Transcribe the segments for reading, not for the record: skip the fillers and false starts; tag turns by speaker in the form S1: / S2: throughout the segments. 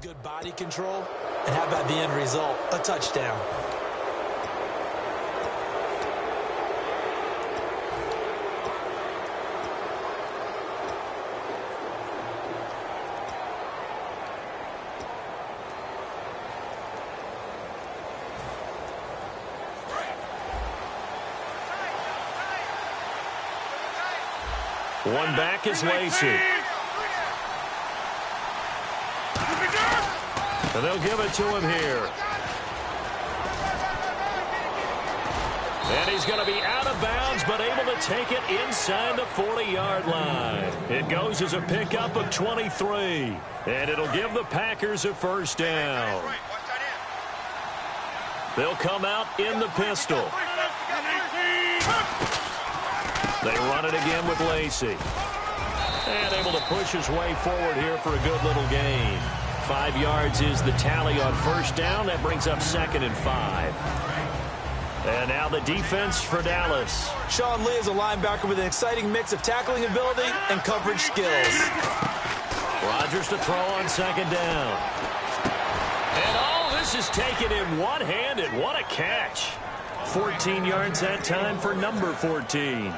S1: good body control. And how about the end result? A touchdown.
S2: One back is Lacey. And they'll give it to him here. And he's going to be out of bounds, but able to take it inside the 40-yard line. It goes as a pickup of 23. And it'll give the Packers a first down. They'll come out in the pistol. They run it again with Lacey. And able to push his way forward here for a good little gain. 5 yards is the tally on first down. That brings up 2nd and 5. And now the defense for Dallas.
S1: Sean Lee is a linebacker with an exciting mix of tackling ability and coverage skills.
S2: Rodgers to throw on 2nd down. And all this is taken in one-handed. What a catch. 14 yards that time for number 14.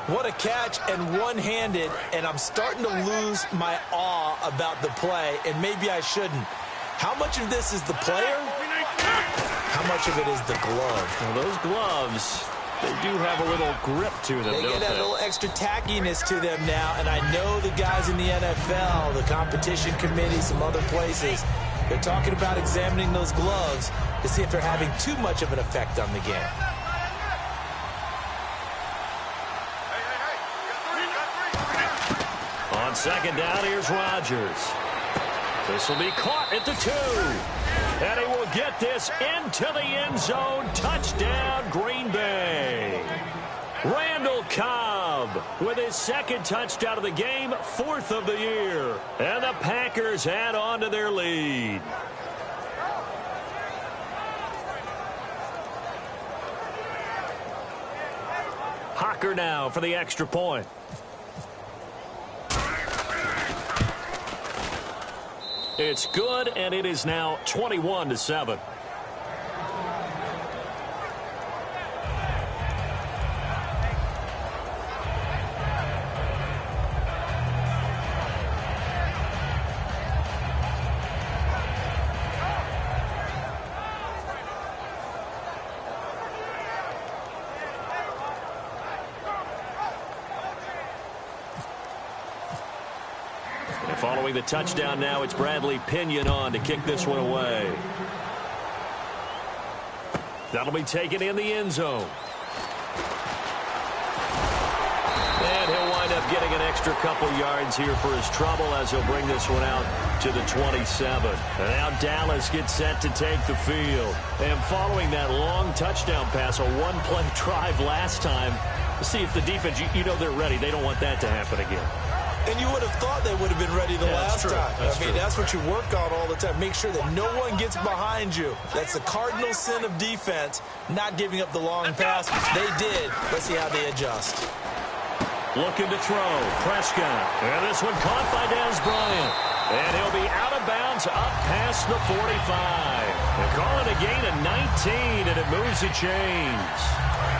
S1: What a catch and one-handed, and I'm starting to lose my awe about the play, and maybe I shouldn't. How much of this is the player? How much of it is the glove?
S2: Well, those gloves, they do have a little grip to them,
S1: They
S2: don't
S1: get that little extra tackiness to them now, and I know the guys in the NFL, the competition committee, some other places, they're talking about examining those gloves to see if they're having too much of an effect on the game.
S2: On 2nd down, here's Rodgers. This will be caught at the 2. And he will get this into the end zone. Touchdown, Green Bay. Randall Cobb with his 2nd touchdown of the game, 4th of the year. And the Packers add on to their lead. Hocker now for the extra point. It's good, and it is now 21-7. Following the touchdown now, it's Bradley Pinion on to kick this one away. That'll be taken in the end zone. And he'll wind up getting an extra couple yards here for his trouble as he'll bring this one out to the 27. And now Dallas gets set to take the field. And following that long touchdown pass, a one-play drive last time, to see if the defense, you know they're ready. They don't want that to happen again.
S1: And you would have thought they would have been ready the last time. I mean, that's what you work on all the time. Make sure that no one gets behind you. That's the cardinal sin of defense, not giving up the long pass. They did. Let's see how they adjust.
S2: Looking to throw. Prescott. And this one caught by Dez Bryant. And he'll be out of bounds up past the 45. They're calling a gain of 19, and it moves the chains.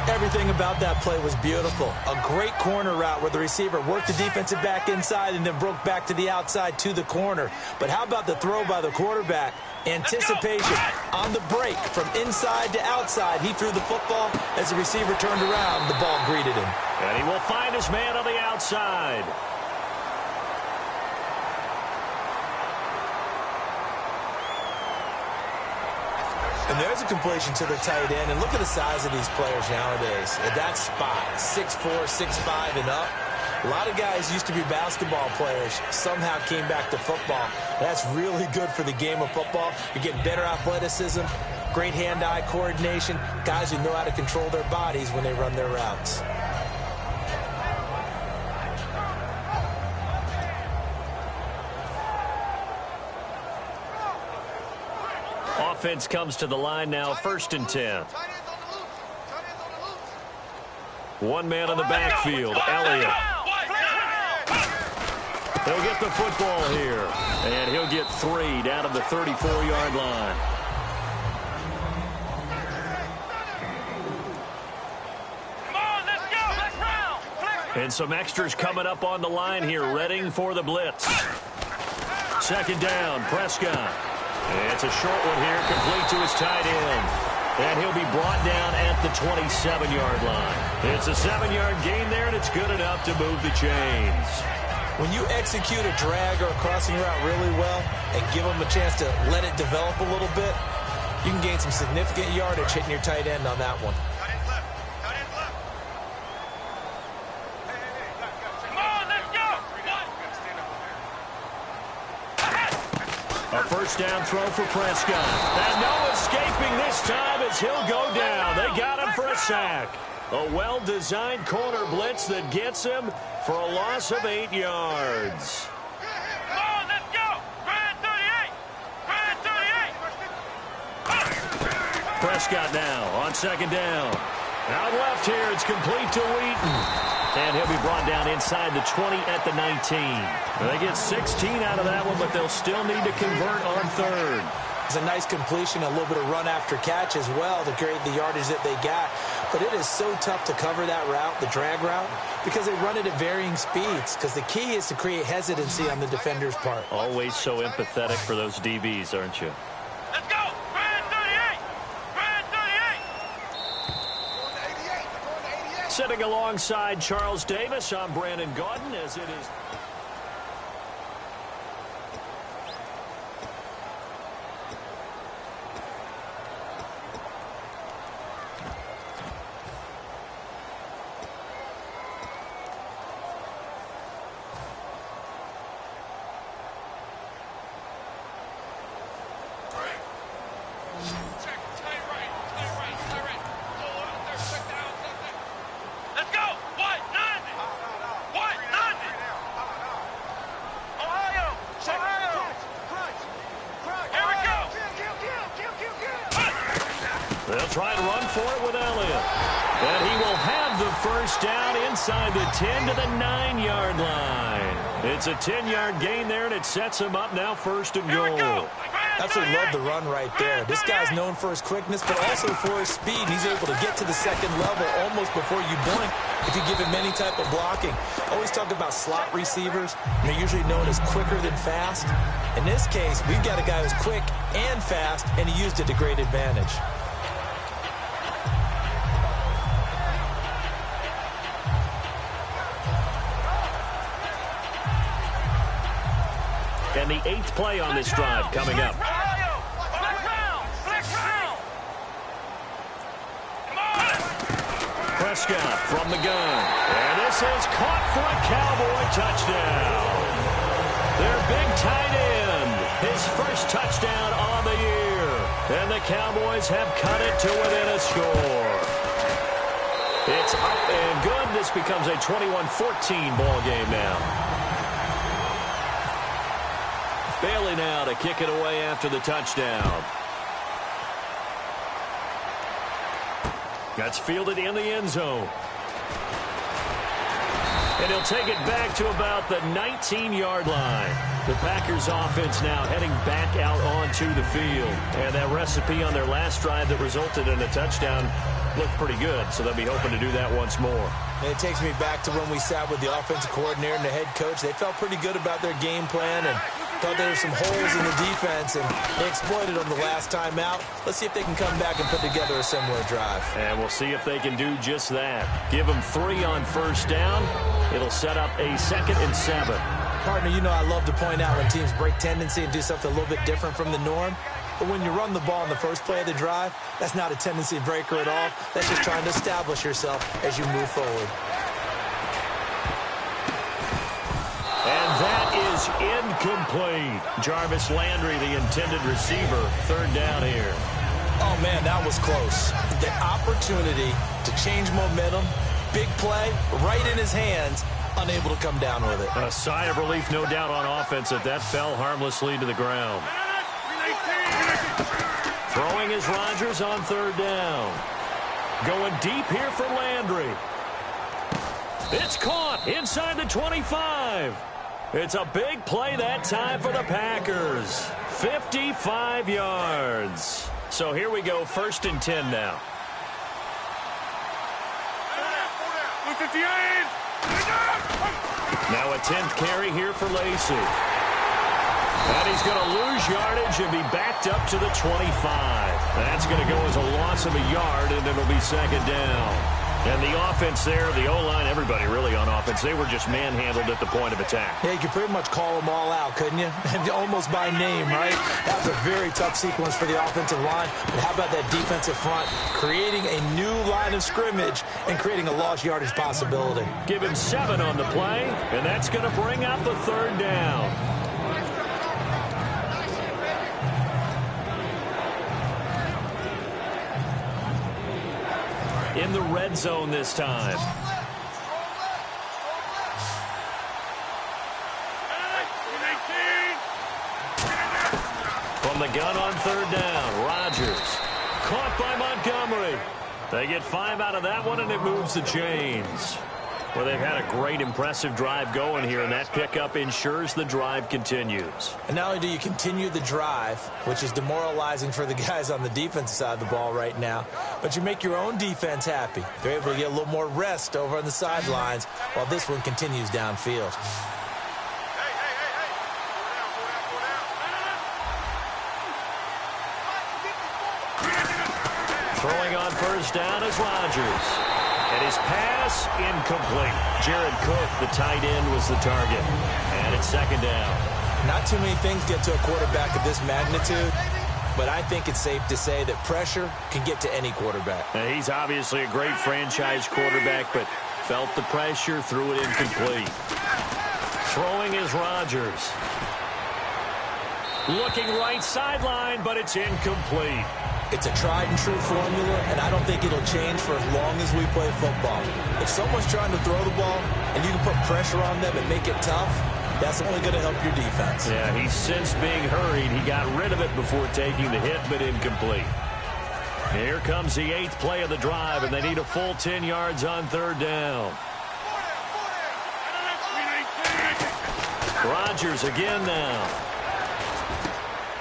S1: Everything about that play was beautiful. A great corner route where the receiver worked the defensive back inside and then broke back to the outside to the corner. But how about the throw by the quarterback? Anticipation on the break from inside to outside. He threw the football. As the receiver turned around, the ball greeted him.
S2: And he will find his man on the outside.
S1: And there's a completion to the tight end. And look at the size of these players nowadays. At that spot, 6'4", 6'5", and up. A lot of guys used to be basketball players, somehow came back to football. That's really good for the game of football. You're getting better athleticism, great hand-eye coordination, guys who know how to control their bodies when they run their routes.
S2: Offense comes to the line now, 1st and 10. One man in the backfield, Elliott. They'll get the football here. And he'll get 3 down to the 34-yard line. And some extras coming up on the line here, readying for the blitz. Second down, Prescott. It's a short one here, complete to his tight end. And he'll be brought down at the 27-yard line. It's a 7-yard gain there, and it's good enough to move the chains.
S1: When you execute a drag or a crossing route really well and give them a chance to let it develop a little bit, you can gain some significant yardage hitting your tight end on that one.
S2: A first down throw for Prescott. And no escaping this time as he'll go down. They got him for a sack. A well-designed corner blitz that gets him for a loss of 8 yards.
S3: Come on, let's go. Brand 38.
S2: Prescott now on second down. Out left here, it's complete to Wheaton. And he'll be brought down inside the 20 at the 19. They get 16 out of that one, but they'll still need to convert on third.
S1: It's a nice completion, a little bit of run after catch as well to create the yardage that they got. But it is so tough to cover that route, the drag route, because they run it at varying speeds. Because the key is to create hesitancy on the defender's part.
S2: Always so empathetic for those DBs, aren't you?
S3: Let's go. Brand 38. Brand 38.
S2: Sitting alongside Charles Davis, I'm Brandon Gaudin as it is. They'll try to run for it with Elliott. And he will have the first down inside the 10 to the 9-yard line. It's a 10-yard gain there, and it sets him up now first and goal.
S1: Absolutely love the run right there. This guy's known for his quickness, but also for his speed. He's able to get to the second level almost before you blink if you give him any type of blocking. Always talk about slot receivers, and they're usually known as quicker than fast. In this case, we've got a guy who's quick and fast, and he used it to great advantage.
S2: And the 8th play on this drive coming up. Prescott from the gun. And this is caught for a Cowboy touchdown. Their big tight end. His first touchdown on the year. And the Cowboys have cut it to within a score. It's up and good. This becomes a 21-14 ball game now. Bailey now to kick it away after the touchdown. That's fielded in the end zone. And he'll take it back to about the 19-yard line. The Packers offense now heading back out onto the field. And that recipe on their last drive that resulted in a touchdown looked pretty good, so they'll be hoping to do that once more.
S1: And it takes me back to when we sat with the offensive coordinator and the head coach. They felt pretty good about their game plan and thought there were some holes in the defense, and they exploited them the last time out. Let's see if they can come back and put together a similar drive.
S2: And we'll see if they can do just that. Give them 3 on first down. It'll set up a 2nd and 7.
S1: Partner, you know I love to point out when teams break tendency and do something a little bit different from the norm. But when you run the ball in the first play of the drive, that's not a tendency breaker at all. That's just trying to establish yourself as you move forward.
S2: And that is incomplete. Jarvis Landry, the intended receiver, 3rd down here.
S1: Oh, man, that was close. The opportunity to change momentum, big play, right in his hands, unable to come down with it.
S2: A sigh of relief, no doubt, on offense that fell harmlessly to the ground. Throwing is Rodgers on 3rd down. Going deep here for Landry. It's caught inside the 25. It's a big play that time for the Packers. 55 yards. So here we go, 1st and 10 now.
S3: 58.
S2: Now a 10th carry here for Lacey. And he's going to lose yardage and be backed up to the 25. That's going to go as a loss of a yard, and it'll be 2nd down. And the offense there, the O-line, everybody really on offense, they were just manhandled at the point of attack.
S1: Yeah, you could pretty much call them all out, couldn't you? Almost by name, right? That was a very tough sequence for the offensive line. But how about that defensive front? Creating a new line of scrimmage and creating a lost yardage possibility.
S2: Give him 7 on the play, and that's going to bring out the 3rd down. In the red zone this time. From the gun on 3rd down, Rodgers. Caught by Montgomery. They get 5 out of that one, and it moves the chains. Well, they've had a great, impressive drive going here, and that pickup ensures the drive continues.
S1: And not only do you continue the drive, which is demoralizing for the guys on the defensive side of the ball right now, but you make your own defense happy. They're able to get a little more rest over on the sidelines while this one continues downfield.
S2: Throwing on 1st down is Rodgers. And his pass, incomplete. Jared Cook, the tight end, was the target. And it's 2nd down.
S1: Not too many things get to a quarterback of this magnitude, but I think it's safe to say that pressure can get to any quarterback.
S2: Now, he's obviously a great franchise quarterback, but felt the pressure, threw it incomplete. Throwing is Rodgers. Looking right sideline, but it's incomplete.
S1: It's a tried-and-true formula, and I don't think it'll change for as long as we play football. If someone's trying to throw the ball and you can put pressure on them and make it tough, that's only going to help your defense.
S2: Yeah, he's since being hurried. He got rid of it before taking the hit, but incomplete. Here comes the 8th play of the drive, and they need a full 10 yards on 3rd down. Rodgers again now.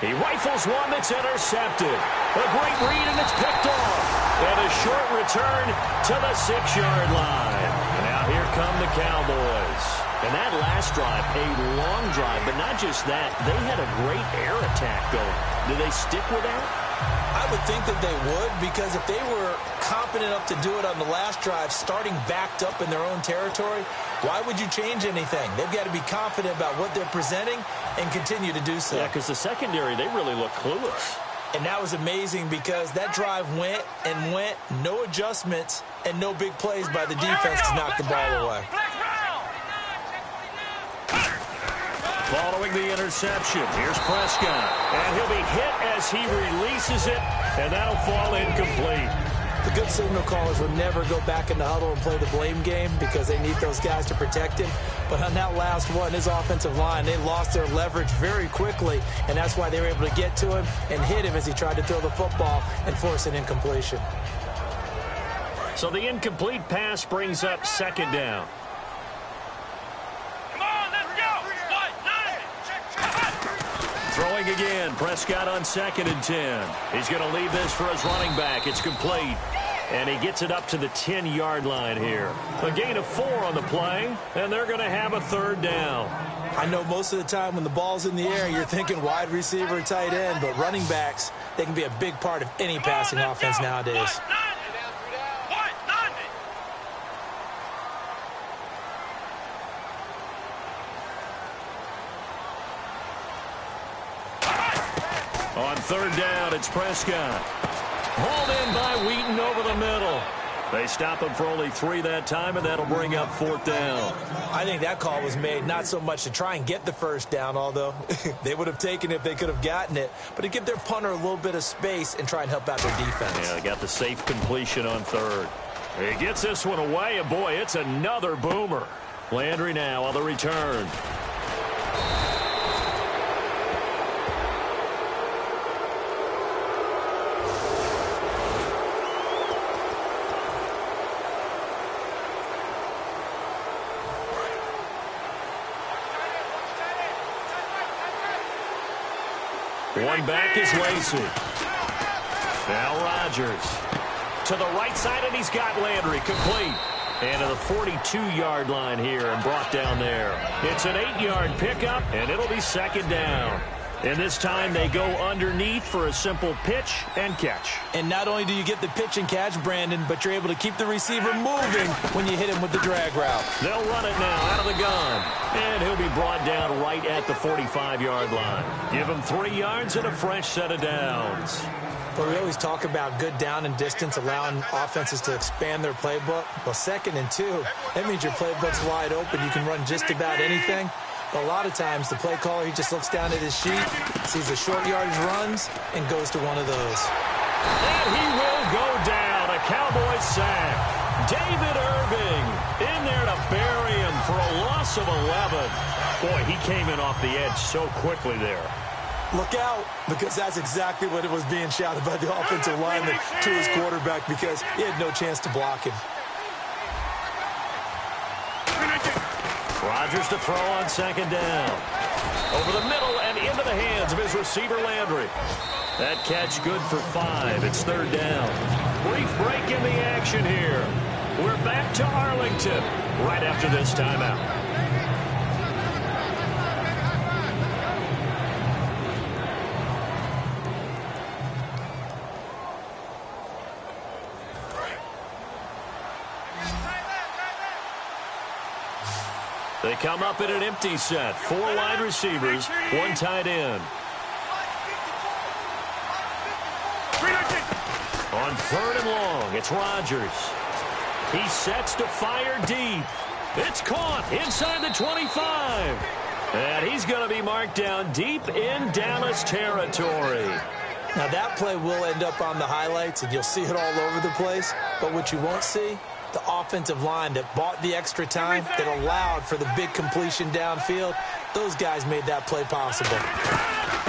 S2: He rifles one that's intercepted. A great read, and it's picked off. And a short return to the 6-yard line. And now here come the Cowboys. And that last drive, a long drive, but not just that. They had a great air attack going. Do they stick with that?
S1: I would think that they would, because if they were confident enough to do it on the last drive, starting backed up in their own territory, why would you change anything? They've got to be confident about what they're presenting and continue to do so.
S2: Yeah, because the secondary, they really look clueless.
S1: And that was amazing because that drive went and went, no adjustments, and no big plays by the defense to knock the ball away.
S2: Following the interception, here's Prescott. And he'll be hit as he releases it, and that'll fall incomplete.
S1: The good signal callers would never go back in the huddle and play the blame game because they need those guys to protect him. But on that last one, his offensive line, they lost their leverage very quickly, and that's why they were able to get to him and hit him as he tried to throw the football and force an incompletion.
S2: So the incomplete pass brings up 2nd down. Throwing again, Prescott on 2nd and 10. He's going to leave this for his running back. It's complete. And he gets it up to the 10-yard line here. A gain of 4 on the play, and they're going to have a 3rd down.
S1: I know most of the time when the ball's in the air, you're thinking wide receiver, tight end, but running backs, they can be a big part of any passing offense nowadays.
S2: On 3rd down, it's Prescott. Hauled in by Wheaton over the middle. They stop him for only 3 that time, and that'll bring up 4th down.
S1: I think that call was made not so much to try and get the 1st down, although they would have taken it if they could have gotten it, but to give their punter a little bit of space and try and help out their defense.
S2: Yeah, they got the safe completion on 3rd. He gets this one away, and boy, it's another boomer. Landry now on the return. One back is Lacy. Now Rodgers. To the right side, and he's got Landry complete. And to the 42-yard line here and brought down there. It's an 8-yard pickup, and it'll be second down. And this time they go underneath for a simple pitch and catch.
S1: And not only do you get the pitch and catch, Brandon, but you're able to keep the receiver moving when you hit him with the drag route.
S2: They'll run it now out of the gun. And he'll be brought down right at the 45-yard line. Give him 3 yards and a fresh set of downs.
S1: But we always talk about good down and distance, allowing offenses to expand their playbook. Well, 2nd and 2, that means your playbook's wide open. You can run just about anything. But a lot of times, the play caller, he just looks down at his sheet, sees the short yardage runs, and goes to one of those.
S2: And he will go down. A Cowboys sack. David Irving in there to bury him for a loss of 11. Boy, he came in off the edge so quickly there.
S1: Look out, because that's exactly what it was being shouted by the offensive lineman to his quarterback, because he had no chance to block him.
S2: Rodgers to throw on 2nd down. Over the middle and into the hands of his receiver, Landry. That catch good for 5. It's 3rd down. Brief break in the action here. We're back to Arlington right after this timeout. They come up in an empty set. 4 wide receivers, 1 tight end. On 3rd and long, it's Rodgers. He sets to fire deep. It's caught inside the 25. And he's going to be marked down deep in Dallas territory.
S1: Now, that play will end up on the highlights, and you'll see it all over the place. But what you won't see, the offensive line that bought the extra time, that allowed for the big completion downfield, those guys made that play possible.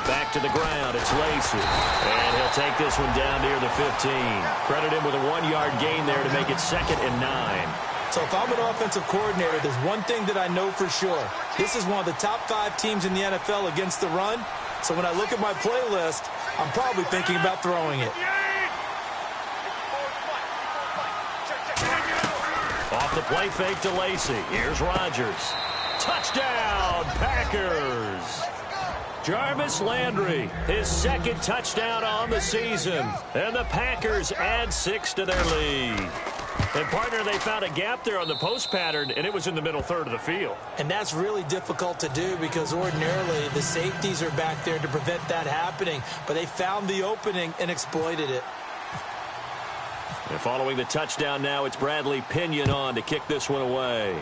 S2: Back to the ground, it's Lacy. And he'll take this one down near the 15. Credit him with a 1-yard gain there to make it 2nd and 9.
S1: So if I'm an offensive coordinator, there's one thing that I know for sure. This is one of the top 5 teams in the NFL against the run. So when I look at my playlist, I'm probably thinking about throwing it.
S2: Off the play fake to Lacy. Here's Rodgers. Touchdown, Packers. Jarvis Landry, his 2nd touchdown on the season. And the Packers add 6 to their lead. And, partner, they found a gap there on the post pattern, and it was in the middle 3rd of the field.
S1: And that's really difficult to do because ordinarily the safeties are back there to prevent that happening. But they found the opening and exploited it.
S2: And following the touchdown now, it's Bradley Pinion on to kick this one away.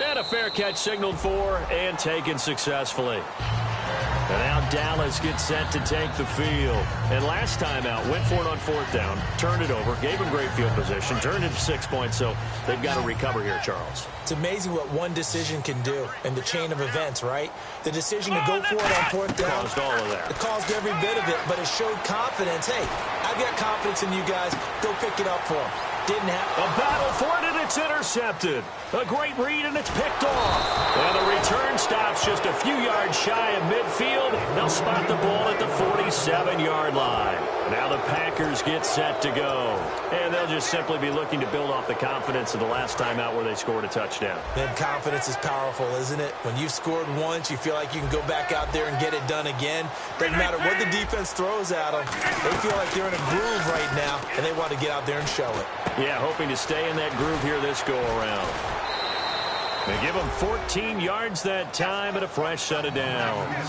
S2: And a fair catch signaled for and taken successfully. And now Dallas gets set to take the field. And last time out, went for it on 4th down, turned it over, gave them great field position, turned it 6 points, so they've got to recover here, Charles.
S1: It's amazing what one decision can do in the chain of events, right? The decision to go for it on 4th down.
S2: Caused all of that.
S1: It caused every bit of it, but it showed confidence. Hey, I've got confidence in you guys. Go pick it up for them. Didn't happen.
S2: A battle for it, and it's intercepted. A great read, and it's picked off. And the return stops just a few yards shy of midfield. They'll spot the ball at the 47-yard line. Now the Packers get set to go. And they'll just simply be looking to build off the confidence of the last time out where they scored a touchdown.
S1: Then confidence is powerful, isn't it? When you've scored once, you feel like you can go back out there and get it done again. Doesn't matter what the defense throws at them. They feel like they're in a groove right now, and they want to get out there and show it.
S2: Yeah, hoping to stay in that groove here this go-around. They give him 14 yards that time and a fresh set of downs.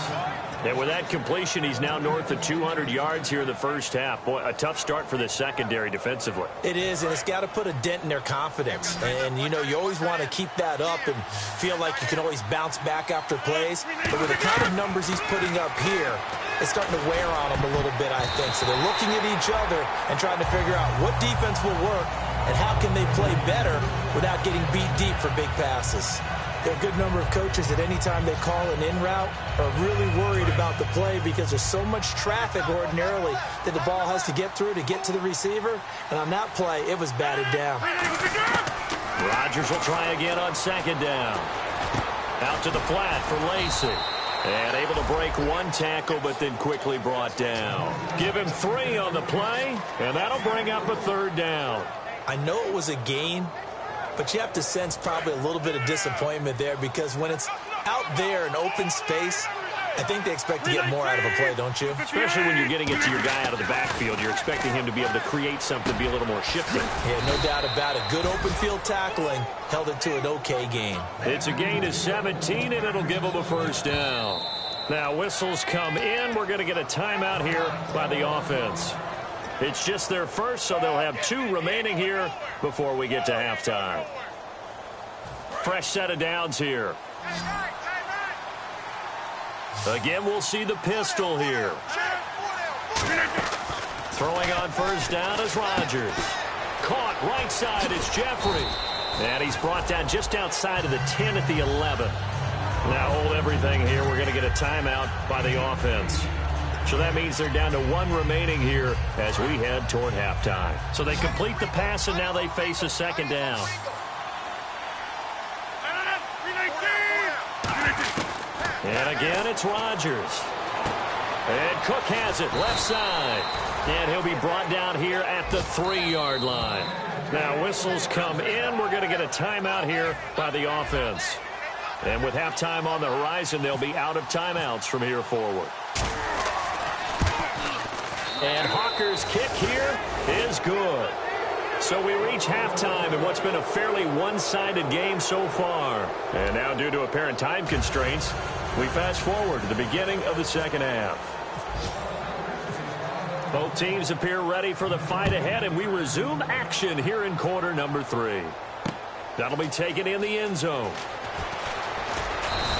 S2: And with that completion, he's now north of 200 yards here in the first half. Boy, a tough start for the secondary defensively.
S1: It is, and it's got to put a dent in their confidence. And, you know, you always want to keep that up and feel like you can always bounce back after plays. But with the kind of numbers he's putting up here, it's starting to wear on them a little bit, I think. So they're looking at each other and trying to figure out what defense will work and how can they play better without getting beat deep for big passes. There are a good number of coaches that any time they call an in route are really worried about the play because there's so much traffic ordinarily that the ball has to get through to get to the receiver. And on that play, it was batted down.
S2: Rodgers will try again on 2nd down. Out to the flat for Lacy. And able to break one tackle, but then quickly brought down. Give him 3 on the play, and that'll bring up a 3rd down.
S1: I know it was a gain, but you have to sense probably a little bit of disappointment there because when it's out there in open space, I think they expect to get more out of a play, don't you?
S2: Especially when you're getting it to your guy out of the backfield. You're expecting him to be able to create something, be a little more shifting.
S1: Yeah, no doubt about it. Good open field tackling held it to an okay gain.
S2: It's a gain of 17, and it'll give them a 1st down. Now, whistles come in. We're going to get a timeout here by the offense. It's just their first, so they'll have 2 remaining here before we get to halftime. Fresh set of downs here. Again, we'll see the pistol here. Throwing on 1st down is Rodgers. Caught right side is Jeffrey. And he's brought down just outside of the 10 at the 11. Now hold everything here. We're going to get a timeout by the offense. So that means they're down to 1 remaining here as we head toward halftime. So they complete the pass, and now they face a 2nd down. And again, it's Rodgers. And Cook has it left side. And he'll be brought down here at the 3-yard line. Now whistles come in. We're going to get a timeout here by the offense. And with halftime on the horizon, they'll be out of timeouts from here forward. And Hawker's kick here is good. So we reach halftime in what's been a fairly one-sided game so far. And now, due to apparent time constraints, we fast forward to the beginning of the 2nd half. Both teams appear ready for the fight ahead, and we resume action here in quarter number 3. That'll be taken in the end zone.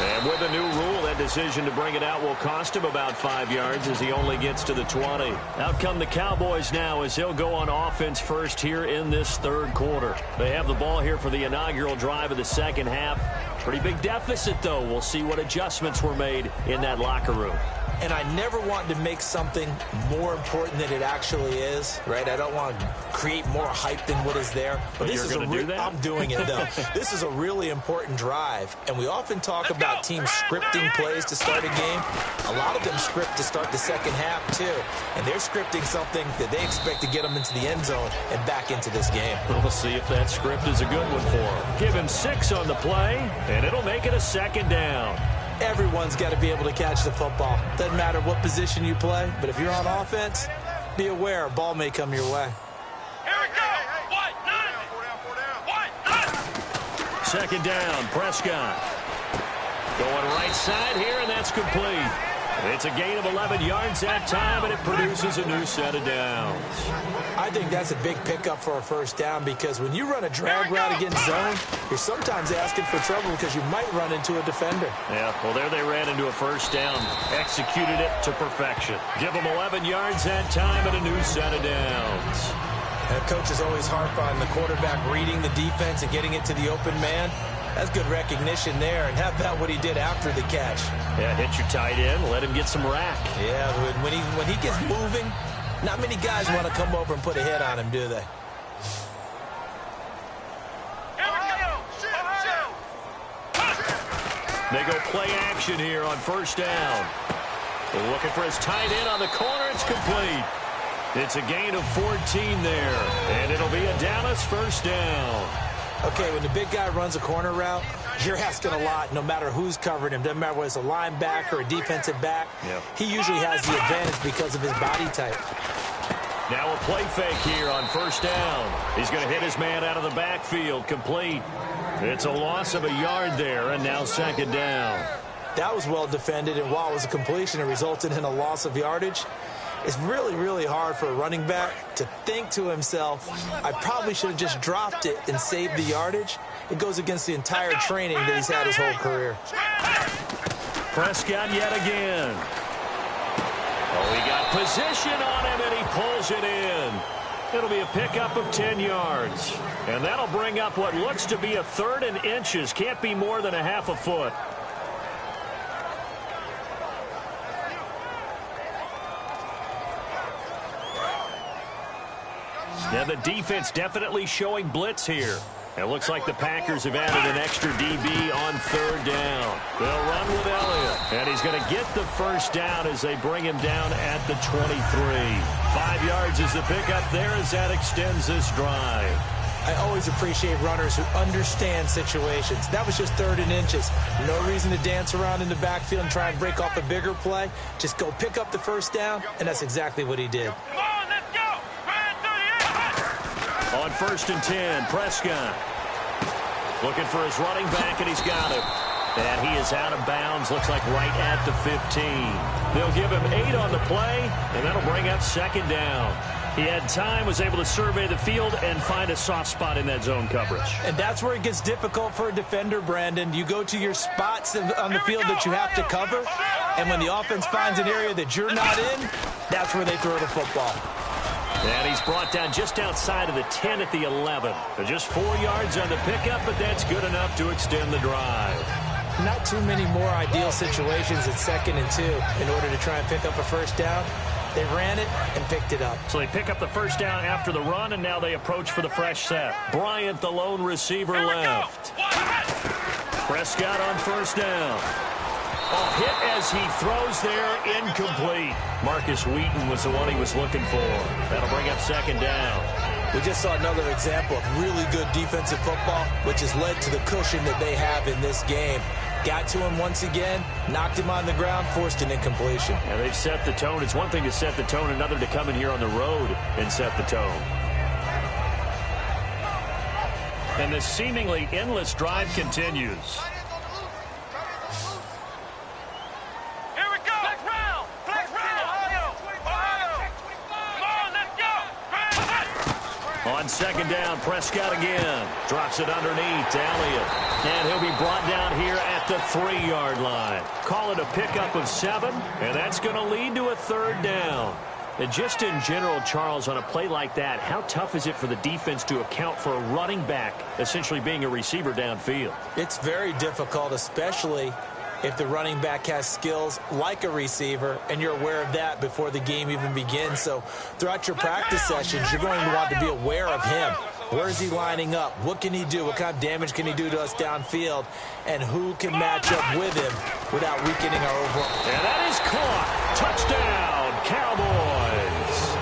S2: And with a new rule, that decision to bring it out will cost him about 5 yards as he only gets to the 20. Out come the Cowboys now as they'll go on offense first here in this 3rd quarter. They have the ball here for the inaugural drive of the 2nd half. Pretty big deficit, though. We'll see what adjustments were made in that locker room.
S1: And I never want to make something more important than it actually is, right? I don't want to create more hype than what is there.
S2: But this is
S1: I'm doing it, though. This is a really important drive. And we often talk about teams scripting plays to start a game. A lot of them script to start the 2nd half, too. And they're scripting something that they expect to get them into the end zone and back into this game.
S2: We'll see if that script is a good one for him. Give him 6 on the play, and it'll make it a 2nd down.
S1: Everyone's got to be able to catch the football. Doesn't matter what position you play, but if you're on offense, be aware a ball may come your way.
S3: Here we go. What?
S2: 2nd down, Prescott. Going right side here, and that's complete. It's a gain of 11 yards that time, and it produces a new set of downs.
S1: I think that's a big pickup for a 1st down because when you run a drag route against zone, you're sometimes asking for trouble because you might run into a defender.
S2: Yeah, well, there they ran into a 1st down. Executed it to perfection. Give them 11 yards that time and a new set of downs.
S1: And coaches always harp on the quarterback reading the defense and getting it to the open man. That's good recognition there, and how about what he did after the catch?
S2: Yeah, hit your tight end, let him get some rack.
S1: Yeah, when he gets moving, not many guys want to come over and put a hit on him, do they?
S2: They go play action here on 1st down. Looking for his tight end on the corner. It's complete. It's a gain of 14 there, and it'll be a Dallas 1st down.
S1: Okay, when the big guy runs a corner route, you're asking a lot no matter who's covering him. Doesn't matter whether it's a linebacker or a defensive back.
S2: Yep.
S1: He usually has the advantage because of his body type.
S2: Now a play fake here on 1st down. He's going to hit his man out of the backfield. Complete. It's a loss of a yard there, and now 2nd down.
S1: That was well defended, and while it was a completion, it resulted in a loss of yardage. It's really, really hard for a running back to think to himself, I probably should have just dropped it and saved the yardage. It goes against the entire training that he's had his whole career.
S2: Prescott yet again. Oh, he got position on him, and he pulls it in. It'll be a pickup of 10 yards. And that'll bring up what looks to be a 3rd and inches. Can't be more than a half a foot. Yeah, the defense definitely showing blitz here. It looks like the Packers have added an extra DB on third down. They'll run with Elliott. And he's going to get the first down as they bring him down at the 23. 5 yards is the pickup there as that extends this drive.
S1: I always appreciate runners who understand situations. That was just 3rd and inches. No reason to dance around in the backfield and try and break off a bigger play. Just go pick up the first down, and that's exactly what he did.
S3: Come on, let's go.
S2: On 1st and 10, Prescott looking for his running back, and he's got it. And he is out of bounds, looks like right at the 15. They'll give him 8 on the play, and that'll bring up 2nd down. He had time, was able to survey the field and find a soft spot in that zone coverage.
S1: And that's where it gets difficult for a defender, Brandon. You go to your spots on the field that you have to cover, and when the offense finds an area that you're not in, that's where they throw the football.
S2: And he's brought down just outside of the 10 at the 11. Just 4 yards on the pickup, but that's good enough to extend the drive.
S1: Not too many more ideal situations at 2nd and 2 in order to try and pick up a first down. They ran it and picked it up.
S2: So they pick up the first down after the run, and now they approach for the fresh set. Bryant, the lone receiver, left. Prescott on 1st down. A hit as he throws there, incomplete. Marcus Wheaton was the one he was looking for. That'll bring up 2nd down.
S1: We just saw another example of really good defensive football, which has led to the cushion that they have in this game. Got to him once again, knocked him on the ground, forced an incompletion.
S2: And they've set the tone. It's one thing to set the tone, another to come in here on the road and set the tone. And this seemingly endless drive continues.
S3: Here we go. Flex round. Flex round. Ohio. Come on, let's go.
S2: On 2nd down, Prescott again. Drops it underneath to Elliott. And he'll be brought down here at the 3-yard line. Call it a pickup of 7, and that's going to lead to a 3rd down. And just in general, Charles, on a play like that, how tough is it for the defense to account for a running back essentially being a receiver downfield?
S1: It's very difficult, especially if the running back has skills like a receiver, and you're aware of that before the game even begins. So throughout your practice sessions, you're going to want to be aware of him. Where is he lining up? What can he do? What kind of damage can he do to us downfield? And who can match up with him without weakening our overall?
S2: And that is caught. Touchdown, Cowboys.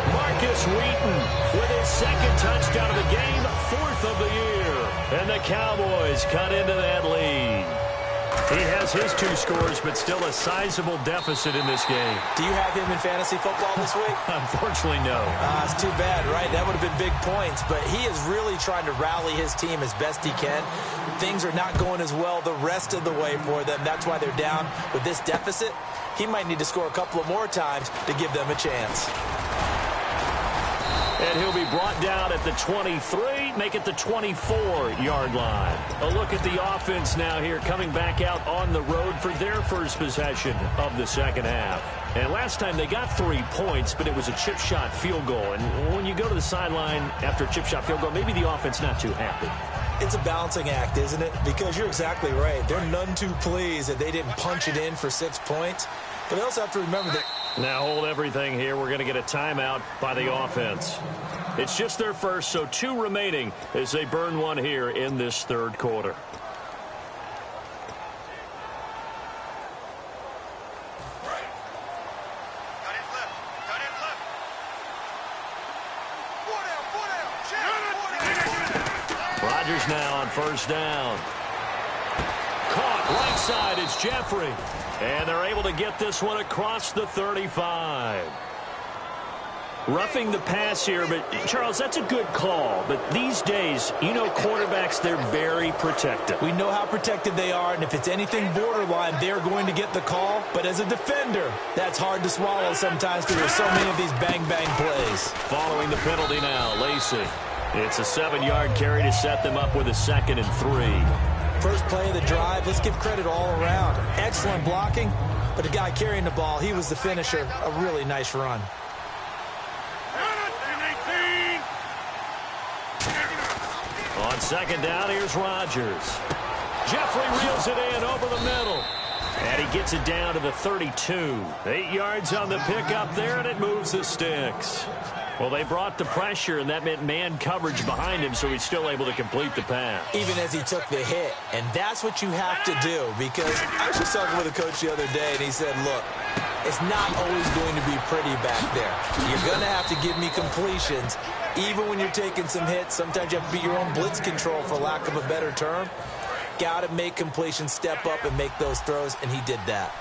S2: Marcus Wheaton with his 2nd touchdown of the game, 4th of the year. And the Cowboys cut into that lead. He has his 2 scores, but still a sizable deficit in this game.
S1: Do you have him in fantasy football this week?
S2: Unfortunately, no.
S1: It's too bad, right? That would have been big points, but he is really trying to rally his team as best he can. Things are not going as well the rest of the way for them. That's why they're down with this deficit. He might need to score a couple of more times to give them a chance.
S2: And he'll be brought down at the 23, make it the 24-yard line. A look at the offense now here, coming back out on the road for their first possession of the 2nd half. And last time they got 3 points, but it was a chip shot field goal. And when you go to the sideline after a chip shot field goal, maybe the offense not too happy.
S1: It's a balancing act, isn't it? Because you're exactly right. They're none too pleased that they didn't punch it in for 6 points. But they also have to remember that.
S2: Now hold everything here. We're going to get a timeout by the offense. It's just their first, so 2 remaining as they burn 1 here in this 3rd quarter. Rodgers now on 1st down. Caught right side, it's Jeffrey. And they're able to get this one across the 35. Roughing the pass here, but Charles, that's a good call. But these days, you know, quarterbacks, they're very protective.
S1: We know how protected they are, and if it's anything borderline, they're going to get the call. But as a defender, that's hard to swallow sometimes because there's so many of these bang-bang plays.
S2: Following the penalty now, Lacey. It's a 7-yard carry to set them up with a 2nd and 3.
S1: First play of the drive, let's give credit all around. Excellent blocking, but the guy carrying the ball, he was the finisher. A really nice run.
S2: On 2nd down, here's Rodgers. Jeffrey reels it in over the middle. And he gets it down to the 32. 8 yards on the pickup there, and it moves the sticks. Well, they brought the pressure, and that meant man coverage behind him, so he's still able to complete the pass.
S1: Even as he took the hit, and that's what you have to do, because I was just talking with a coach the other day, and he said, look, it's not always going to be pretty back there. You're going to have to give me completions, even when you're taking some hits. Sometimes you have to be your own blitz control, for lack of a better term. Got to make completions, step up, and make those throws, and he did that.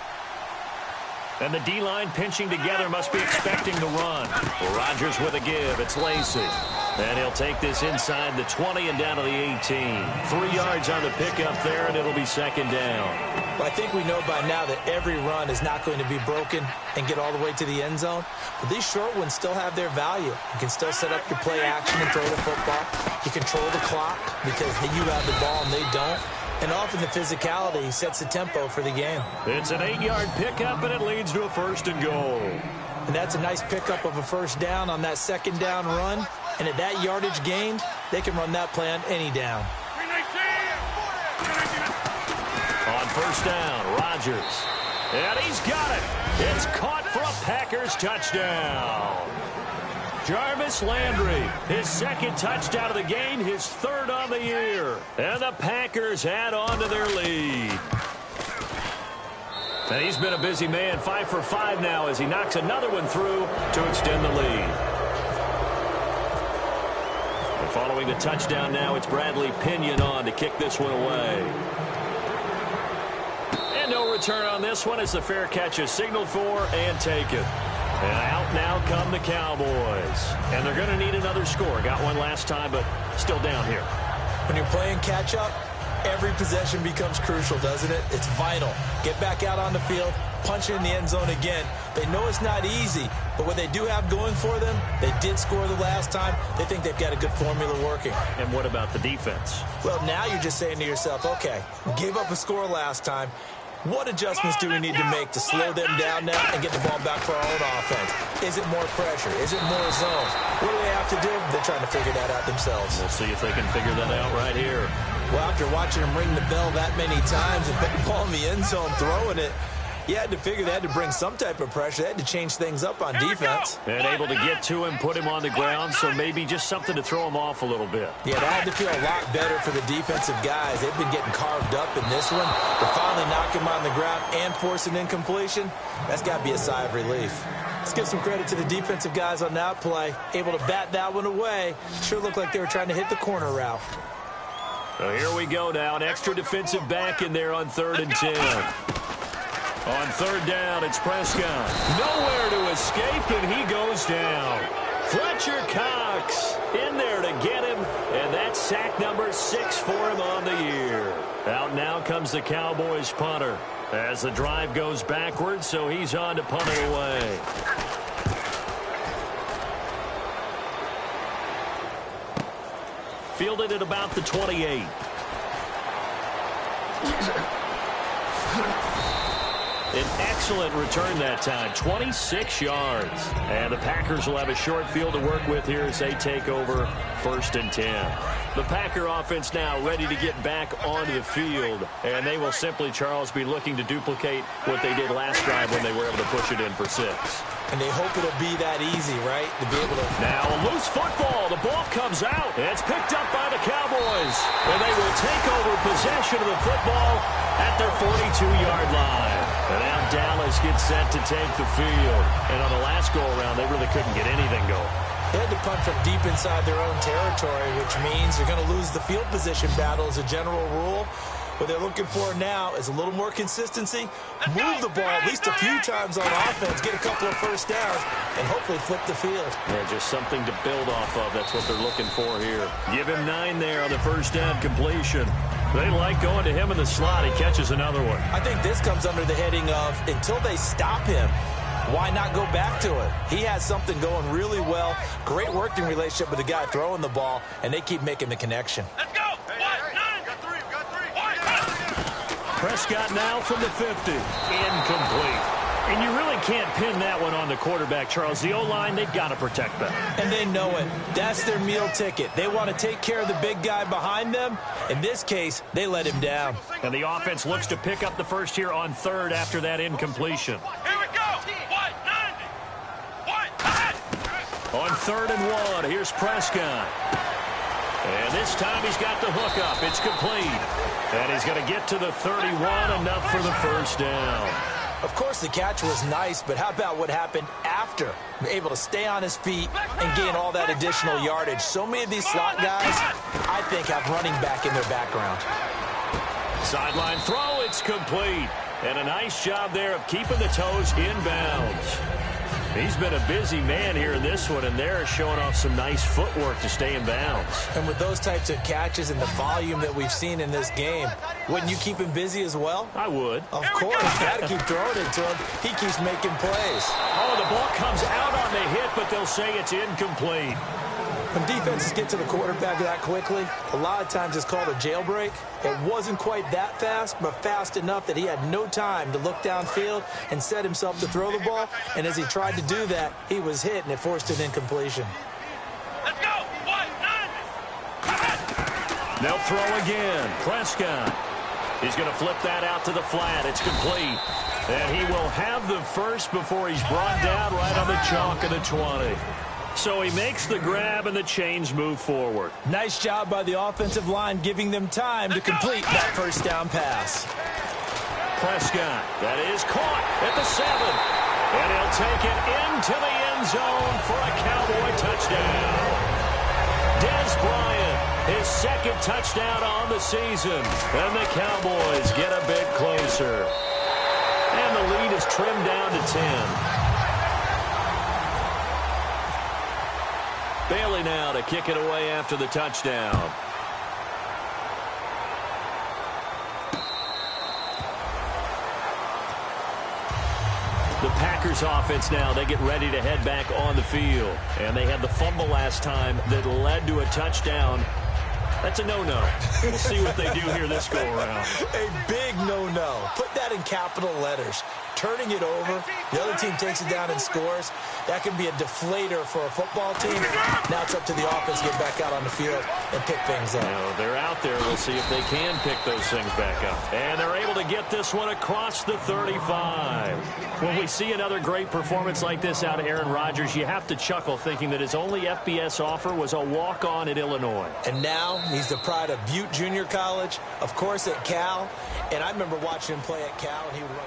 S2: And the D-line pinching together must be expecting the run. Well, Rodgers with a give. It's Lacey. And he'll take this inside the 20 and down to the 18. 3 yards on the pickup there, and it'll be second down.
S1: Well, I think we know by now that every run is not going to be broken and get all the way to the end zone. But these short ones still have their value. You can still set up your play action and throw the football. You control the clock because you have the ball and they don't. And often the physicality sets the tempo for the game.
S2: It's an 8-yard pickup, and it leads to a first and goal.
S1: And that's a nice pickup of a first down on that second down run. And at that yardage gained, they can run that play on any down.
S2: On first down, Rodgers. And he's got it. It's caught for a Packers touchdown. Jarvis Landry, his second touchdown of the game, his third on the year. And the Packers add on to their lead. And he's been a busy man, 5 for 5 now as he knocks another one through to extend the lead. And following the touchdown now, it's Bradley Pinion on to kick this one away. And no return on this one as the fair catch is signaled for and taken. And out now come the Cowboys. And they're going to need another score. Got one last time, but still down here.
S1: When you're playing catch-up, every possession becomes crucial, doesn't it? It's vital. Get back out on the field, punch it in the end zone again. They know it's not easy, but what they do have going for them, they did score the last time. They think they've got a good formula working.
S2: And what about the defense?
S1: Well, now you're just saying to yourself, okay, gave up a score last time. What adjustments do we need to make to slow them down now and get the ball back for our own offense? Is it more pressure? Is it more zone? What do they have to do? They're trying to figure that out themselves.
S2: We'll see if they can figure that out right here.
S1: Well, after watching them ring the bell that many times and put the ball in the end zone throwing it, you had to figure they had to bring some type of pressure. They had to change things up on defense.
S2: And able to get to him, put him on the ground, so maybe just something to throw him off a little bit.
S1: Yeah, that had to feel a lot better for the defensive guys. They've been getting carved up in this one. But finally knock him on the ground and force an incompletion, that's got to be a sigh of relief. Let's give some credit to the defensive guys on that play. Able to bat that one away. Sure looked like they were trying to hit the corner route.
S2: So here we go now. An extra defensive back in there on 3rd and 10. On 3rd down, it's Prescott. Nowhere to escape, and he goes down. Fletcher Cox in there to get him, and that's sack number 6 for him on the year. Out now comes the Cowboys punter as the drive goes backwards, so he's on to punt it away. Fielded at about the 28. An excellent return that time, 26 yards. And the Packers will have a short field to work with here as they take over 1st and 10. The Packer offense now ready to get back onto the field. And they will simply, Charles, be looking to duplicate what they did last drive when they were able to push it in for 6.
S1: And they hope it'll be that easy, right? To be able to...
S2: Now a loose football. The ball comes out. It's picked up by the Cowboys. And they will take over possession of the football at their 42-yard line. And now Dallas gets set to take the field. And on the last go-around, they really couldn't get anything going.
S1: They had to punt from deep inside their own territory, which means they're going to lose the field position battle as a general rule. What they're looking for now is a little more consistency, move the ball at least a few times on offense, get a couple of first downs, and hopefully flip the field.
S2: Yeah, just something to build off of. That's what they're looking for here. Give him 9 there on the first down completion. They like going to him in the slot. He catches another one.
S1: I think this comes under the heading of until they stop him, why not go back to it? He has something going really well. Great working relationship with the guy throwing the ball, and they keep making the connection.
S3: Let's go.
S2: Prescott now from the 50. Incomplete. And you really can't pin that one on the quarterback, Charles. The O-line, they've got to protect that.
S1: And they know it. That's their meal ticket. They want to take care of the big guy behind them. In this case, they let him down.
S2: And the offense looks to pick up the first here on 3rd after that incompletion.
S3: Here we go.
S2: On 3rd and 1, here's Prescott. And this time he's got the hook up. It's complete. And he's going to get to the 31, enough for the first down.
S1: Of course, the catch was nice, but how about what happened after? Able to stay on his feet and gain all that additional yardage. So many of these slot guys, I think, have running back in their background.
S2: Sideline throw, it's complete. And a nice job there of keeping the toes in bounds. He's been a busy man here in this one, and they're showing off some nice footwork to stay in bounds.
S1: And with those types of catches and the volume that we've seen in this game, wouldn't you keep him busy as well?
S2: I would.
S1: Of course. Got to keep throwing it to him. He keeps making plays.
S2: Oh, the ball comes out on the hit, but they'll say it's incomplete.
S1: When defenses get to the quarterback that quickly, a lot of times it's called a jailbreak. It wasn't quite that fast, but fast enough that he had no time to look downfield and set himself to throw the ball. And as he tried to do that, he was hit, and it forced an incompletion.
S3: Let's go. 1-9.
S2: They'll throw again. Prescott. He's going to flip that out to the flat. It's complete. And he will have the first before he's brought down right on the chalk of the 20. So he makes the grab, and the chains move forward.
S1: Nice job by the offensive line, giving them time to complete that first down pass.
S2: Prescott, that is caught at the 7. And he'll take it into the end zone for a Cowboy touchdown. Des Bryant, his second touchdown on the season. And the Cowboys get a bit closer. And the lead is trimmed down to 10. Bailey now to kick it away after the touchdown. The Packers offense now, they get ready to head back on the field. And they had the fumble last time that led to a touchdown. That's a no-no. We'll see what they do here this go-around.
S1: A big no-no. Put that in capital letters. Turning it over, the other team takes it down and scores. That can be a deflator for a football team. Now it's up to the offense to get back out on the field and pick things up.
S2: Now, they're out there. We'll see if they can pick those things back up. And they're able to get this one across the 35. When we see another great performance like this out of Aaron Rodgers, you have to chuckle thinking that his only FBS offer was a walk-on at Illinois.
S1: And now he's the pride of Butte Junior College, of course at Cal. And I remember watching him play at Cal, and he would run...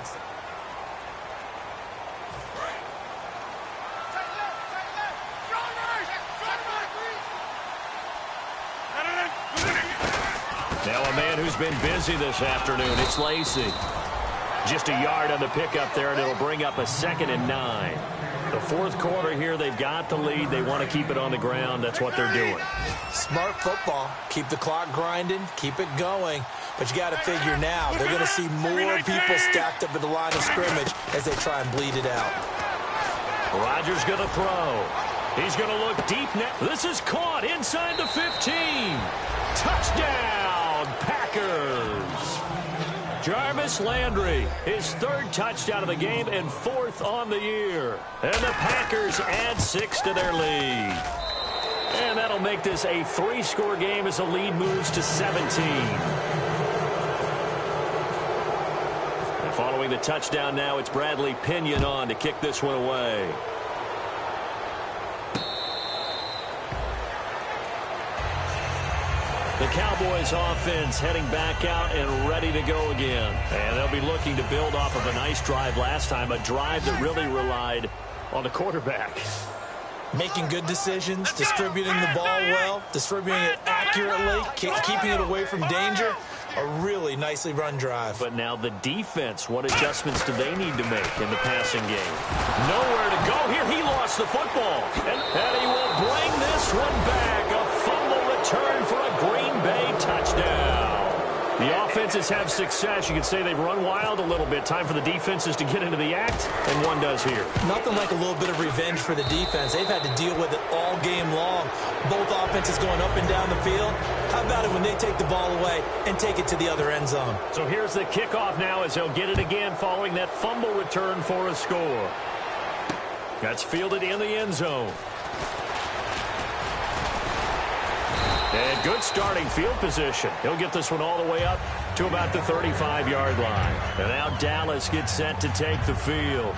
S2: Now a man who's been busy this afternoon, it's Lacey. Just a yard on the pickup there, and it'll bring up a 2nd and 9. The fourth quarter here, they've got the lead. They want to keep it on the ground. That's what they're doing.
S1: Smart football. Keep the clock grinding. Keep it going. But you got to figure now, they're going to see more people stacked up at the line of scrimmage as they try and bleed it out.
S2: Rodgers going to throw. He's going to look deep now. This is caught inside the 15. Touchdown, Packers. Jarvis Landry, his 3rd touchdown of the game and 4th on the year. And the Packers add 6 to their lead. And that'll make this a 3-score game as the lead moves to 17. And following the touchdown now, it's Bradley Pinion on to kick this one away. The Cowboys offense heading back out and ready to go again. And they'll be looking to build off of a nice drive last time, a drive that really relied on the quarterback.
S1: Making good decisions, distributing the ball well, distributing it accurately, keeping it away from danger. A really nicely run drive.
S2: But now the defense, what adjustments do they need to make in the passing game? Nowhere to go here. He lost the football. And he will bring this one back. A fumble return for a Green Bay touchdown. The offenses have success. You could say they've run wild a little bit. Time for the defenses to get into the act, and one does here.
S1: Nothing like a little bit of revenge for the defense. They've had to deal with it all game long. Both offenses going up and down the field. How about it when they take the ball away and take it to the other end zone?
S2: So here's the kickoff now as they'll get it again following that fumble return for a score. That's fielded in the end zone. And good starting field position. He'll get this one all the way up to about the 35-yard line. And now Dallas gets set to take the field.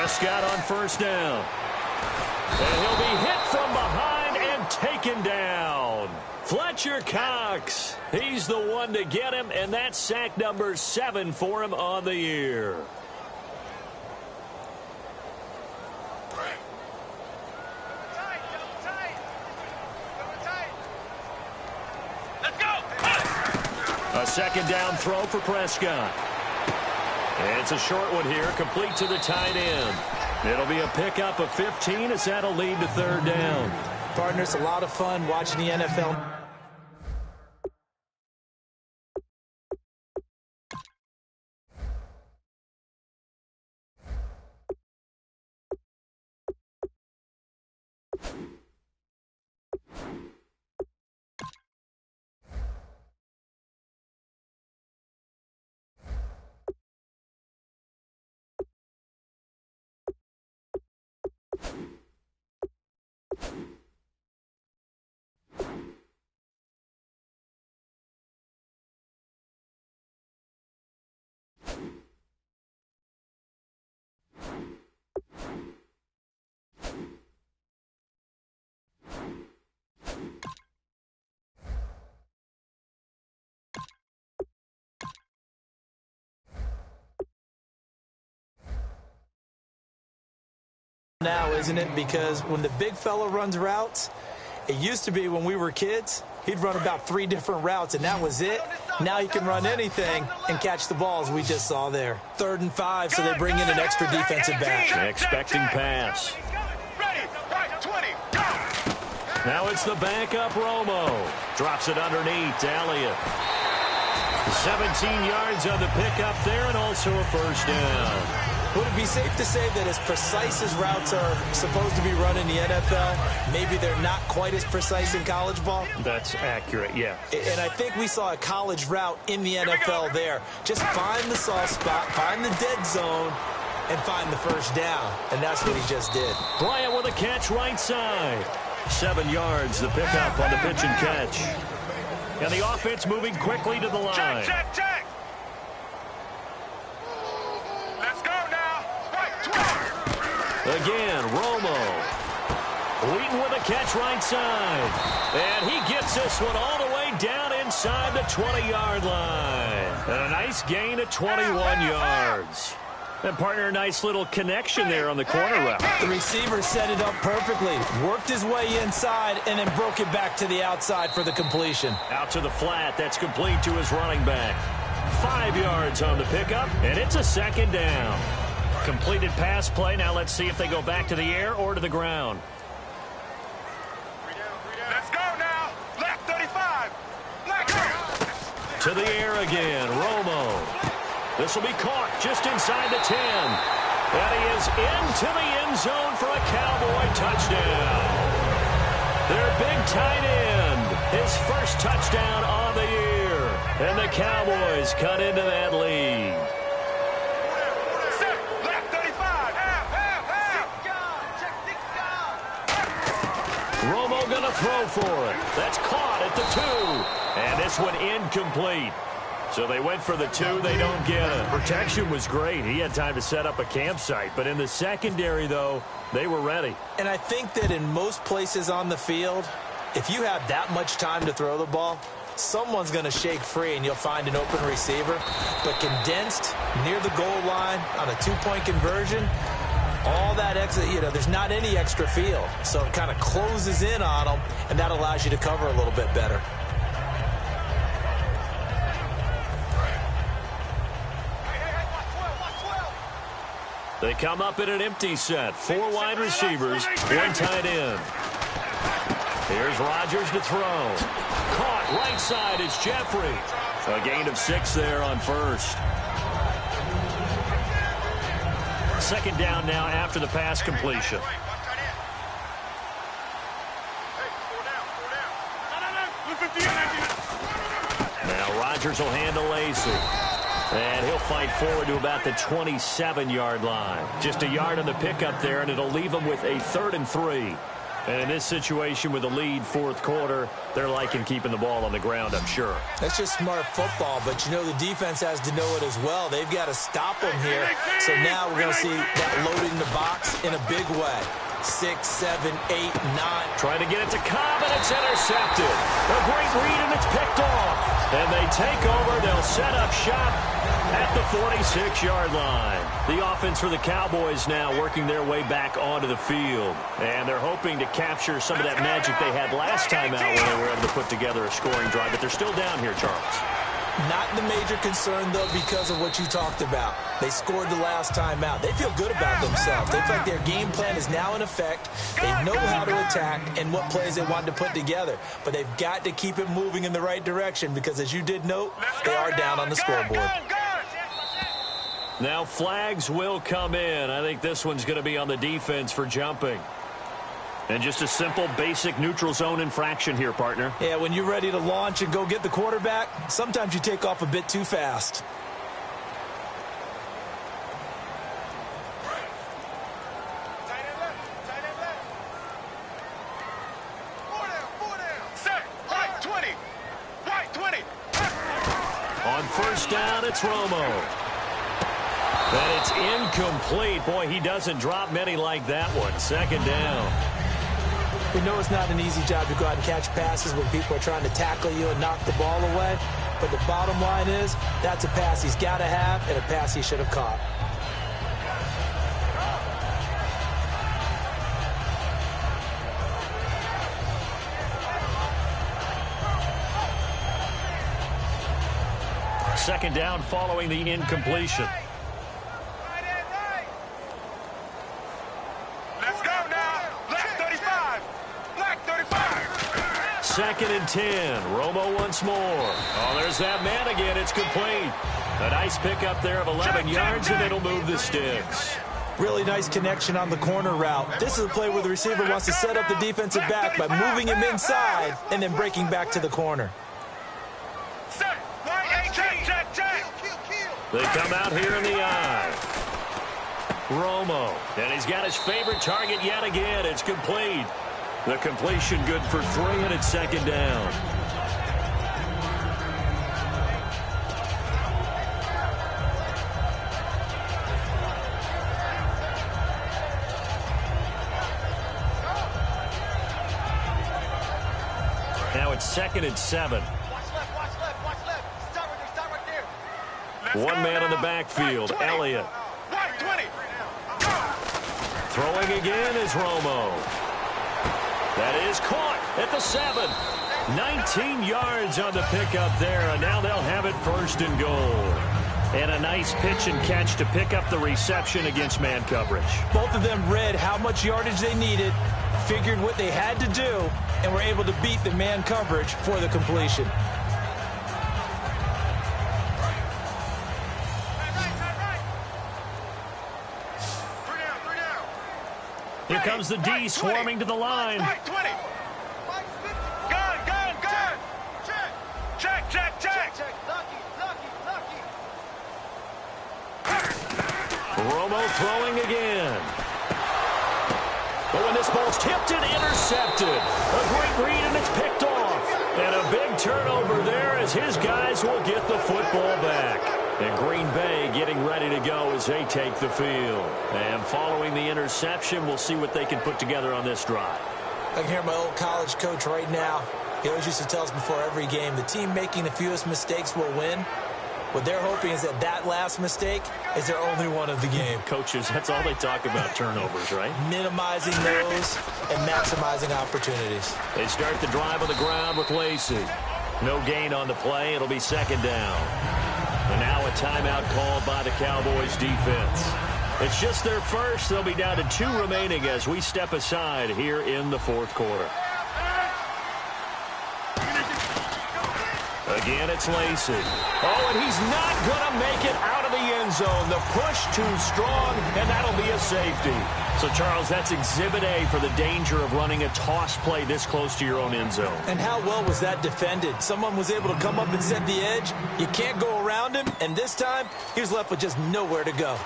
S2: Prescott on first down. And he'll be hit from behind and taken down. Fletcher Cox. He's the one to get him, and that's sack number 7 for him on the year. A second down throw for Prescott. And it's a short one here, complete to the tight end. It'll be a pickup of 15 as that'll lead to third down.
S1: Partner, it's a lot of fun watching the NFL. Now, isn't it? Because when the big fella runs routes, it used to be when we were kids, he'd run about 3 different routes, and that was it. Now he can run anything and catch the balls we just saw there. 3rd and 5, so they bring in an extra defensive back.
S2: Expecting pass. Now it's the backup Romo. Drops it underneath to Elliott. 17 yards on the pickup there and also a first down.
S1: Would it be safe to say that as precise as routes are supposed to be run in the NFL, maybe they're not quite as precise in college ball?
S2: That's accurate, yeah.
S1: And I think we saw a college route in the NFL there. Just find the soft spot, find the dead zone, and find the first down. And that's what he just did.
S2: Bryant with a catch right side. 7 yards, the pickup on the pitch and catch. And the offense moving quickly to the line.
S3: Check. Let's go now.
S2: Again, Romo. Wheaton with a catch right side. And he gets this one all the way down inside the 20-yard line. And a nice gain of 21 yards. And partner, a nice little connection there on the corner route.
S1: The receiver set it up perfectly, worked his way inside, and then broke it back to the outside for the completion.
S2: Out to the flat, that's complete to his running back. 5 yards on the pickup, and it's a second down. Completed pass play. Now let's see if they go back to the air or to the ground.
S3: Let's go now. Left 35. Let's go.
S2: To the air again, Romo. This will be caught just inside the 10. And he is into the end zone for a Cowboy touchdown. Their big tight end, his first touchdown on the year. And the Cowboys cut into that lead.
S3: Left 35.
S2: Romo going to throw for it. That's caught at the 2. And this one incomplete. So they went for the 2. They don't get it. Protection was great. He had time to set up a campsite. But in the secondary, though, they were ready.
S1: And I think that in most places on the field, if you have that much time to throw the ball, someone's going to shake free and you'll find an open receiver. But condensed near the goal line on a 2-point conversion, all that extra, there's not any extra field. So it kind of closes in on them, and that allows you to cover a little bit better.
S2: They come up in an empty set. 4 wide receivers, 1 tight end. Here's Rodgers to throw. Caught right side is Jeffrey. A gain of 6 there on first. Second down now after the pass completion. Now Rodgers will hand to Lacy. And he'll fight forward to about the 27-yard line. Just a yard on the pickup there, and it'll leave him with a 3rd and 3. And in this situation with the lead fourth quarter, they're liking keeping the ball on the ground, I'm sure.
S1: That's just smart football, but you know the defense has to know it as well. They've got to stop them here. So now we're going to see that loading the box in a big way. 6, 7, 8, 9.
S2: Trying to get it to Cobb, and it's intercepted. A great read, and it's picked off. And they take over. They'll set up shop at the 46-yard line. The offense for the Cowboys now working their way back onto the field. And they're hoping to capture some of that magic they had last time out when they were able to put together a scoring drive. But they're still down here, Charles.
S1: Not the major concern, though, because of what you talked about. They scored the last time out. They feel good about themselves. They feel like their game plan is now in effect. They know how to attack and what plays they want to put together. But they've got to keep it moving in the right direction because, as you did note, they are down on the scoreboard.
S2: Now flags will come in. I think this one's going to be on the defense for jumping. And just a simple, basic neutral zone infraction here, partner.
S1: Yeah, when you're ready to launch and go get the quarterback, sometimes you take off a bit too fast.
S2: On first down, it's Romo. And it's incomplete. Boy, he doesn't drop many like that one. Second down.
S1: We know it's not an easy job to go out and catch passes when people are trying to tackle you and knock the ball away. But the bottom line is, that's a pass he's got to have and a pass he should have caught.
S2: Second down following the incompletion.
S3: Let's go now. Black 35. Black 35.
S2: Second and 10. Romo once more. Oh, there's that man again. It's complete. A nice pickup there of 11 yards, and it'll move the sticks.
S1: Really nice connection on the corner route. This is a play where the receiver wants to set up the defensive back by moving him inside and then breaking back to the corner.
S2: They come out here in the eye. Romo. And he's got his favorite target yet again. It's complete. The completion good for 3, and it's second down. Now it's second and 7. One man in the backfield, Elliott. Throwing again is Romo. That is caught at the 7. 19 yards on the pickup there, and now they'll have it first and goal. And a nice pitch and catch to pick up the reception against man coverage.
S1: Both of them read how much yardage they needed, figured what they had to do, and were able to beat the man coverage for the completion.
S2: Here comes the D swarming to the line.
S3: Gun. Check.
S2: Romo throwing again. But when this ball's tipped and intercepted, a great read, and it's picked off. And a big turnover there as his guys will get the football back. And Green Bay getting ready to go as they take the field. And following the interception, we'll see what they can put together on this drive.
S1: I can hear my old college coach right now. He always used to tell us before every game, the team making the fewest mistakes will win. What they're hoping is that last mistake is their only one of the game.
S2: Coaches, that's all they talk about, turnovers, right?
S1: Minimizing those and maximizing opportunities.
S2: They start the drive on the ground with Lacey. No gain on the play. It'll be second down. And now a timeout called by the Cowboys defense. It's just their first. They'll be down to 2 remaining as we step aside here in the fourth quarter. Again, it's Lacey. Oh, and he's not going to make it out of the end zone. The push too strong, and that'll be a safety. So, Charles, that's Exhibit A for the danger of running a toss play this close to your own end zone.
S1: And how well was that defended? Someone was able to come up and set the edge. You can't go around him, and this time, he was left with just nowhere to go.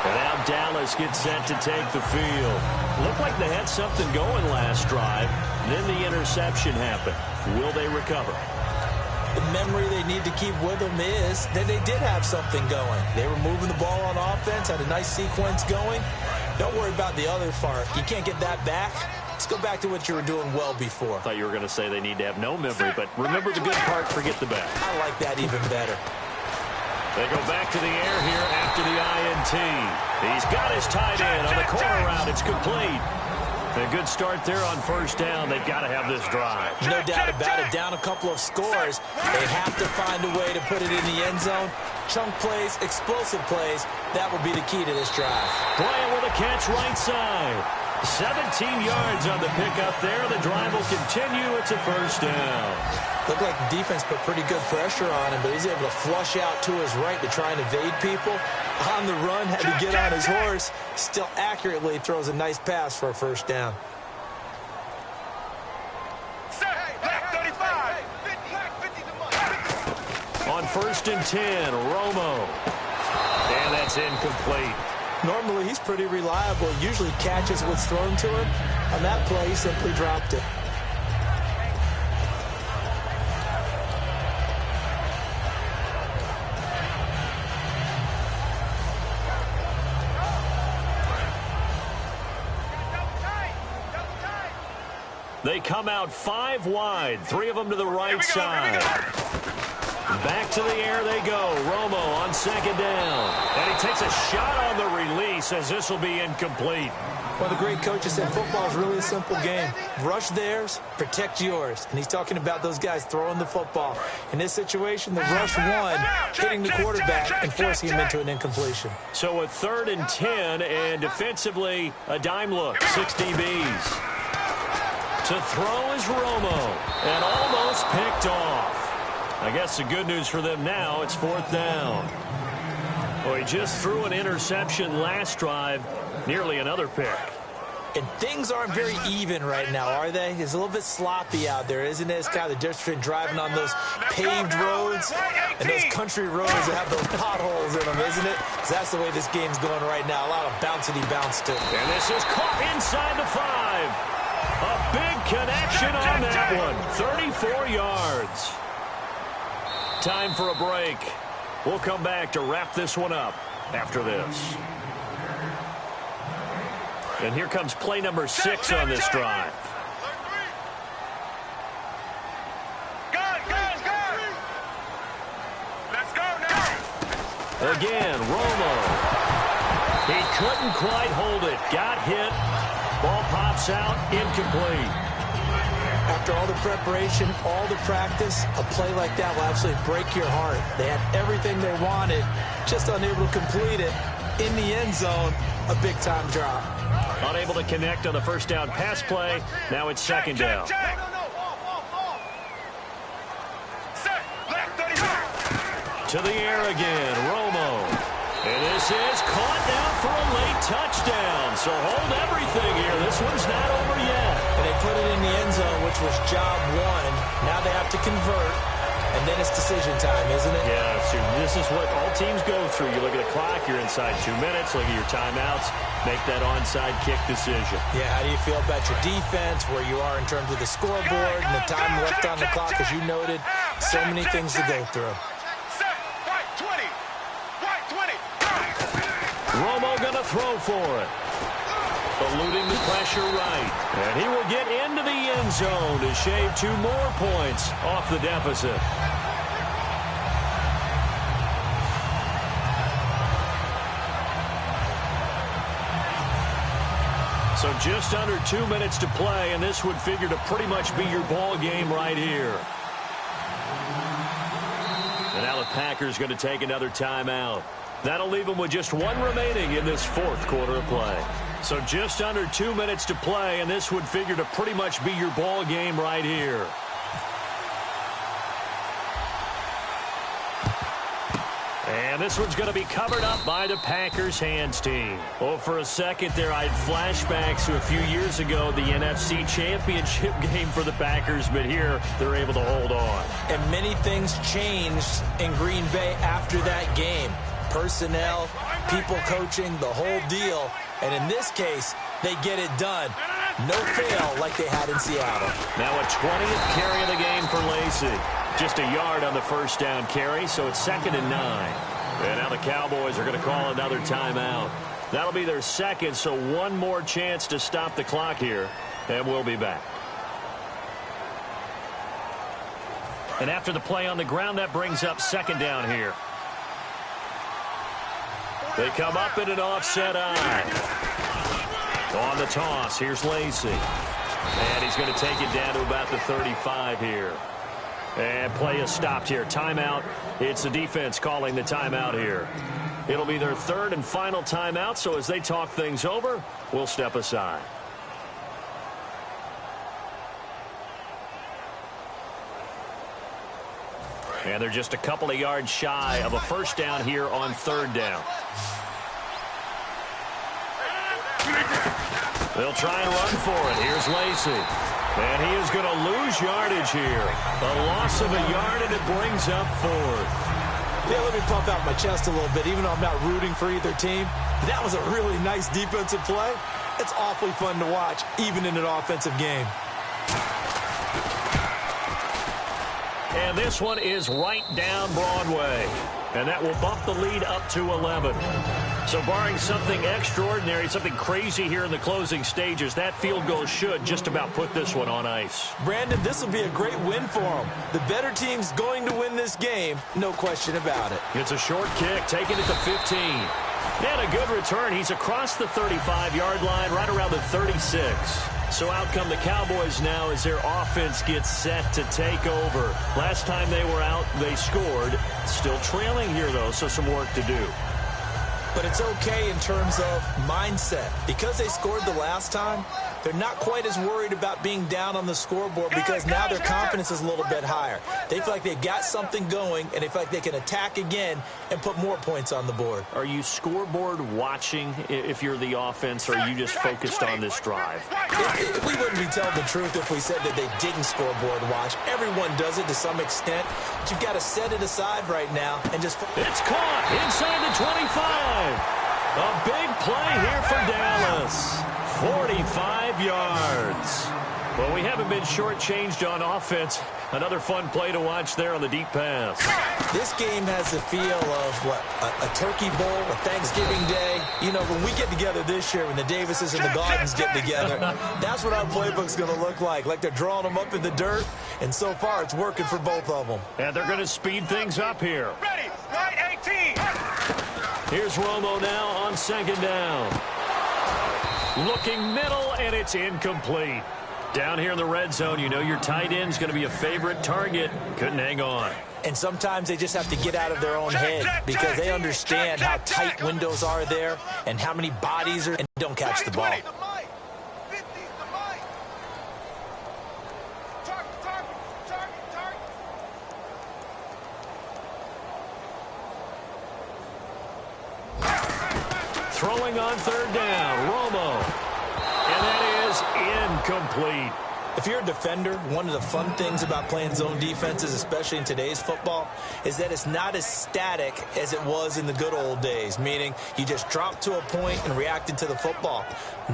S2: And now Dallas gets set to take the field. Looked like they had something going last drive. Then the interception happened. Will they recover?
S1: The memory they need to keep with them is that they did have something going. They were moving the ball on offense, had a nice sequence going. Don't worry about the other part. You can't get that back. Let's go back to what you were doing well before.
S2: I thought you were going to say they need to have no memory, but remember the good part, forget the bad.
S1: I like that even better.
S2: They go back to the air here after the INT. He's got his tight end on the corner route. It's complete. A good start there on first down. They've got to have this drive.
S1: No doubt about it. Down a couple of scores. They have to find a way to put it in the end zone. Chunk plays, explosive plays. That will be the key to this drive.
S2: Bryant with a catch right side. 17 yards on the pickup there. The drive will continue. It's a first down.
S1: Looked like the defense put pretty good pressure on him, but he's able to flush out to his right to try and evade people. On the run, had to get on his horse. Still accurately throws a nice pass for a first down.
S2: On first and 10, Romo. And that's incomplete.
S1: Normally, he's pretty reliable. Usually catches what's thrown to him. On that play, he simply dropped it.
S2: They come out 5 wide, 3 of them to the right side. Back to the air they go. Romo on second down. And he takes a shot on the release as this will be incomplete.
S1: Well, the great coaches said football is really a simple game. Rush theirs, protect yours. And he's talking about those guys throwing the football. In this situation, the rush won, hitting the quarterback and forcing him into an incompletion.
S2: So a 3rd and 10, and defensively, a dime look. 6 DBs. To throw is Romo, and almost picked off. I guess the good news for them now, it's 4th down. Well, he just threw an interception last drive, nearly another pick.
S1: And things aren't very even right now, are they? It's a little bit sloppy out there, isn't it? It's kind of the difference between driving on those paved roads and those country roads that have those potholes in them, isn't it? 'Cause that's the way this game's going right now. A lot of bouncy-bounce to it.
S2: And this is caught inside the 5. A big connection on that one. 34 yards. Time for a break. We'll come back to wrap this one up after this. And here comes play number 6 on this drive.
S3: Let's go now.
S2: Again, Romo. He couldn't quite hold it. Got hit. Ball pops out, incomplete.
S1: After all the preparation, all the practice, a play like that will absolutely break your heart. They had everything they wanted, just unable to complete it. In the end zone, a big-time drop.
S2: Unable to connect on the first down pass play. Now it's second down. To the air again, Romo. And this is caught down for a late touchdown. So hold everything here. This one's not over yet.
S1: And they put it in the end zone, which was job 1. Now they have to convert, and then it's decision time, isn't it?
S2: Yeah, so this is what all teams go through. You look at the clock, you're inside 2 minutes, look at your timeouts, make that onside kick decision.
S1: Yeah, how do you feel about your defense, where you are in terms of the scoreboard, and the time left on the clock, as you noted? So many things to go through.
S2: Romo gonna throw for it. Eluding the pressure right. And he will get into the end zone to shave 2 more points off the deficit. So just under 2 minutes to play, and this would figure to pretty much be your ball game right here. And now the Packers going to take another timeout. That'll leave them with just 1 remaining in this 4th quarter of play. So just under 2 minutes to play, and this would figure to pretty much be your ball game right here. And this one's going to be covered up by the Packers hands team. Oh, for a second there, I had flashbacks to a few years ago, the NFC Championship game for the Packers, but here they're able to hold on.
S1: And many things changed in Green Bay after that game. Personnel, people coaching, the whole deal. And in this case, they get it done. No fail like they had in Seattle.
S2: Now a 20th carry of the game for Lacy. Just a yard on the first down carry, so it's 2nd and 9. And now the Cowboys are going to call another timeout. That'll be their second, so one more chance to stop the clock here, and we'll be back. And after the play on the ground, that brings up 2nd down here. They come up in an offset eye. On the toss, here's Lacy. And he's going to take it down to about the 35 here. And play is stopped here. Timeout. It's the defense calling the timeout here. It'll be their 3rd and final timeout, so as they talk things over, we'll step aside. And they're just a couple of yards shy of a first down here on 3rd down. They'll try and run for it. Here's Lacy. And he is going to lose yardage here. A loss of a yard, and it brings up 4th.
S1: Yeah, let me puff out my chest a little bit, even though I'm not rooting for either team. That was a really nice defensive play. It's awfully fun to watch, even in an offensive game.
S2: And this one is right down Broadway. And that will bump the lead up to 11. So barring something extraordinary, something crazy here in the closing stages, that field goal should just about put this one on ice.
S1: Brandon, this will be a great win for them. The better team's going to win this game, no question about it.
S2: It's a short kick, taking it to 15. And a good return. He's across the 35-yard line, right around the 36. So out come the Cowboys now as their offense gets set to take over. Last time they were out, they scored. Still trailing here, though, so some work to do.
S1: But it's okay in terms of mindset. Because they scored the last time, they're not quite as worried about being down on the scoreboard because now their confidence is a little bit higher. They feel like they've got something going, and they feel like they can attack again and put more points on the board.
S2: Are you scoreboard watching if you're the offense, or are you just focused on this drive?
S1: We wouldn't be telling the truth if we said that they didn't scoreboard watch. Everyone does it to some extent. But you've got to set it aside right now and just...
S2: It's caught inside the 25. A big play here for Dallas. 45 yards. Well, we haven't been shortchanged on offense. Another fun play to watch there on the deep pass.
S1: This game has the feel of, what, a turkey bowl, a Thanksgiving day. You know, when we get together this year, when the Davises and the Gardens get together, that's what our playbook's going to look like they're drawing them up in the dirt, and so far it's working for both of them.
S2: And they're going to speed things up here.
S3: Ready, right 18.
S2: Here's Romo now on 2nd down. Looking middle, and it's incomplete. Down here in the red zone, you know your tight end's going to be a favorite target. Couldn't hang on.
S1: And sometimes they just have to get out of their own head because they understand how tight windows are there and how many bodies are, and don't catch the ball.
S2: Throwing on 3rd down, Romo. And that is incomplete.
S1: If you're a defender, one of the fun things about playing zone defenses, especially in today's football, is that it's not as static as it was in the good old days, meaning you just drop to a point and reacted to the football.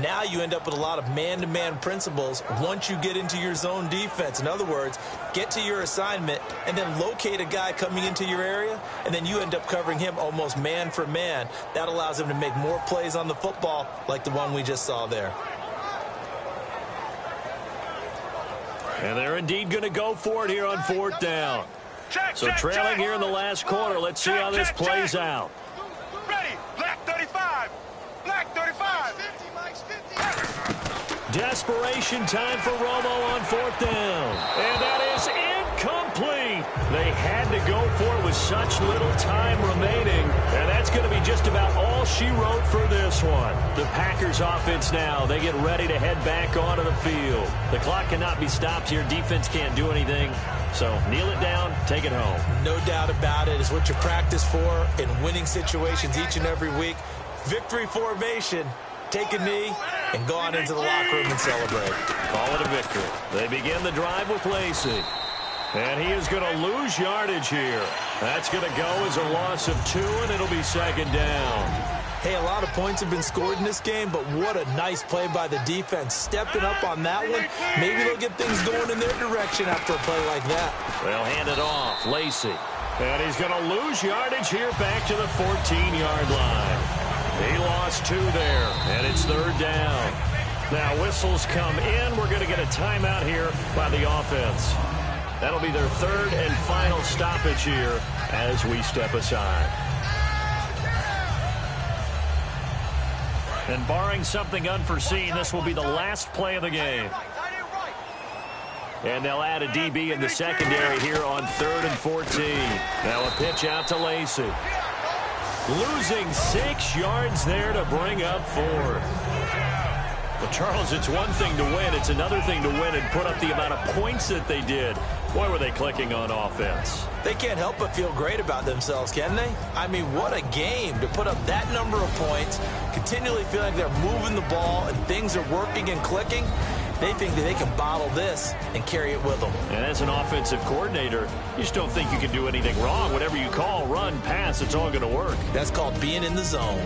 S1: Now you end up with a lot of man-to-man principles once you get into your zone defense. In other words, get to your assignment and then locate a guy coming into your area, and then you end up covering him almost man for man. That allows him to make more plays on the football like the one we just saw there.
S2: And they're indeed going to go for it here on 4th down. So trailing here in the last quarter. Let's see how this plays out.
S3: Ready, black 35. Black 35. 50, Mike's 50.
S2: Desperation time for Romo on 4th down. And that is incomplete. They had to go for it with such little time remaining. And that's going to be just about all she wrote for this one. The Packers offense now, they get ready to head back onto the field. The clock cannot be stopped here. Defense can't do anything. So kneel it down, take it home.
S1: No doubt about it. It's what you practice for in winning situations each and every week. Victory formation. Take a knee and go on into the locker room and celebrate.
S2: Call it a victory. They begin the drive with Lacy. And he is going to lose yardage here. That's going to go as a loss of 2, and it'll be 2nd down.
S1: Hey, a lot of points have been scored in this game, but what a nice play by the defense. Stepping up on that one, maybe they'll get things going in their direction after a play like that.
S2: They'll hand it off. Lacey. And he's going to lose yardage here back to the 14-yard line. He lost 2 there, and it's 3rd down. Now whistles come in. We're going to get a timeout here by the offense. That'll be their 3rd and final stoppage here as we step aside. And barring something unforeseen, this will be the last play of the game. And they'll add a DB in the secondary here on 3rd and 14. Now a pitch out to Lacey. Losing 6 yards there to bring up 4th. Well, Charles, it's one thing to win. It's another thing to win and put up the amount of points that they did. Boy, were they clicking on offense.
S1: They can't help but feel great about themselves, can they? I mean, what a game to put up that number of points, continually feel like they're moving the ball and things are working and clicking. They think that they can bottle this and carry it with them.
S2: And as an offensive coordinator, you just don't think you can do anything wrong. Whatever you call, run, pass, it's all going to work.
S1: That's called being in the zone.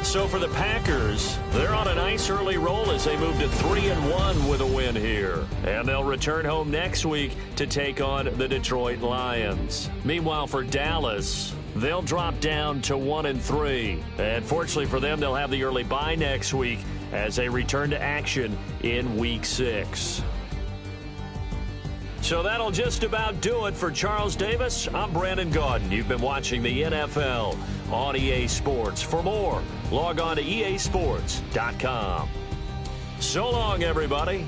S2: So for the Packers, they're on a nice early roll as they move to 3-1 with a win here. And they'll return home next week to take on the Detroit Lions. Meanwhile, for Dallas, they'll drop down to 1-3. And fortunately for them, they'll have the early bye next week as they return to action in Week 6. So that'll just about do it for Charles Davis. I'm Brandon Gaudin. You've been watching the NFL on EA Sports. For more, log on to easports.com. So long, everybody.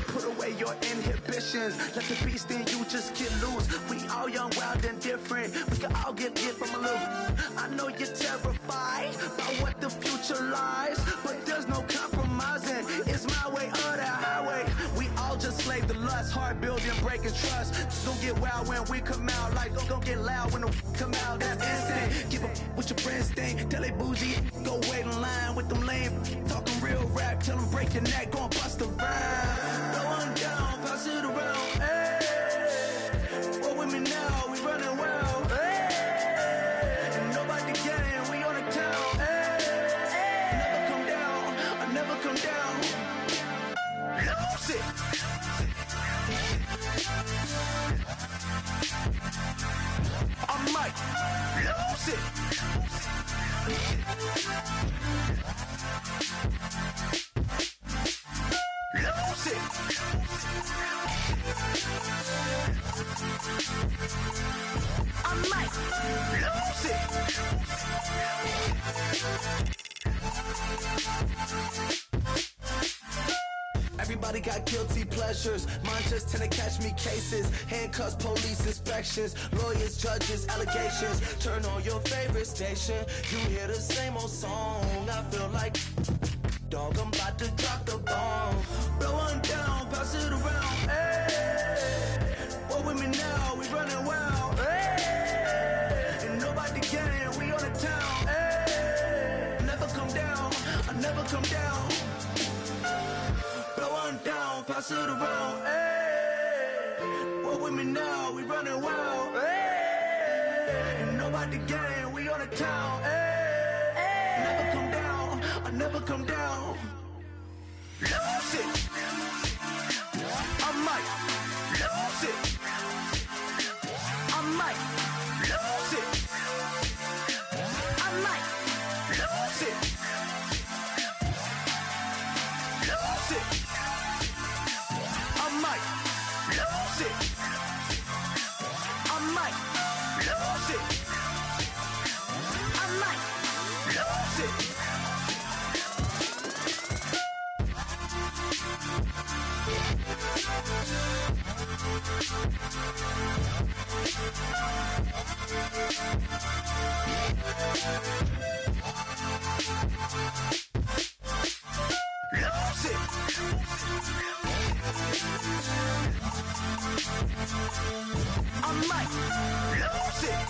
S4: Put away your inhibitions. Let the beast in you just get loose. We all young, wild, and different. We can all get from a little. I know you're terrified by what the future lies, but there's no compromise. slave to lust, heart building, breaking trust. Don't get wild when we come out, like don't get loud when the come out. That's instant. Give up what your friends think. Tell they bougie, go wait in line with them lame. Talking real rap, tell them break your neck, go and bust a rhyme. Blow one down, pass it around. Hey, roll with me now, we running wild. Hey, and nobody gang, we on the town. Hey, never come down, I never come down. Lose it. I might lose it. Lose it. I might lose it. Everybody got guilty pleasures. Mine just tend to catch me cases. Handcuffs, police inspections, lawyers, judges, allegations. Turn on your favorite station. You hear the same old song. I feel like, dog, I'm about to drop the bomb. Blow one down, pass it around. Hey, roll with me now, we running wild. Hey, and nobody gang, we on the town. Hey, never come down, I never come down. Blow one down, pass it around. Hey, roll with me now, we running wild. Hey, and nobody gang, we on the town. Hey, never come down, I never come down. Lose it. I might lose it. I might lose it. I might lose it. Lose it. I might lose it. I might lose it. I might lose it. Lose it. I might lose it.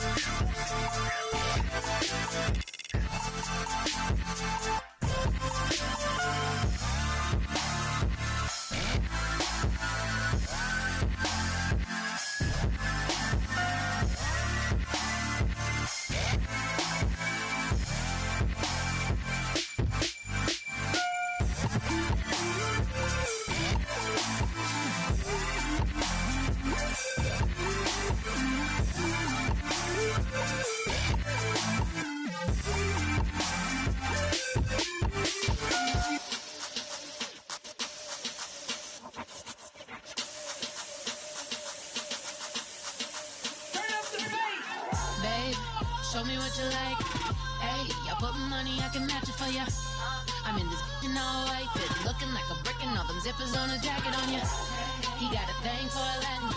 S5: Show me what you like. Hey, I put money, I can match it for ya. I'm in this in all white fit, looking like a brick and all them zippers on a jacket on ya. He got a thing for a Latin.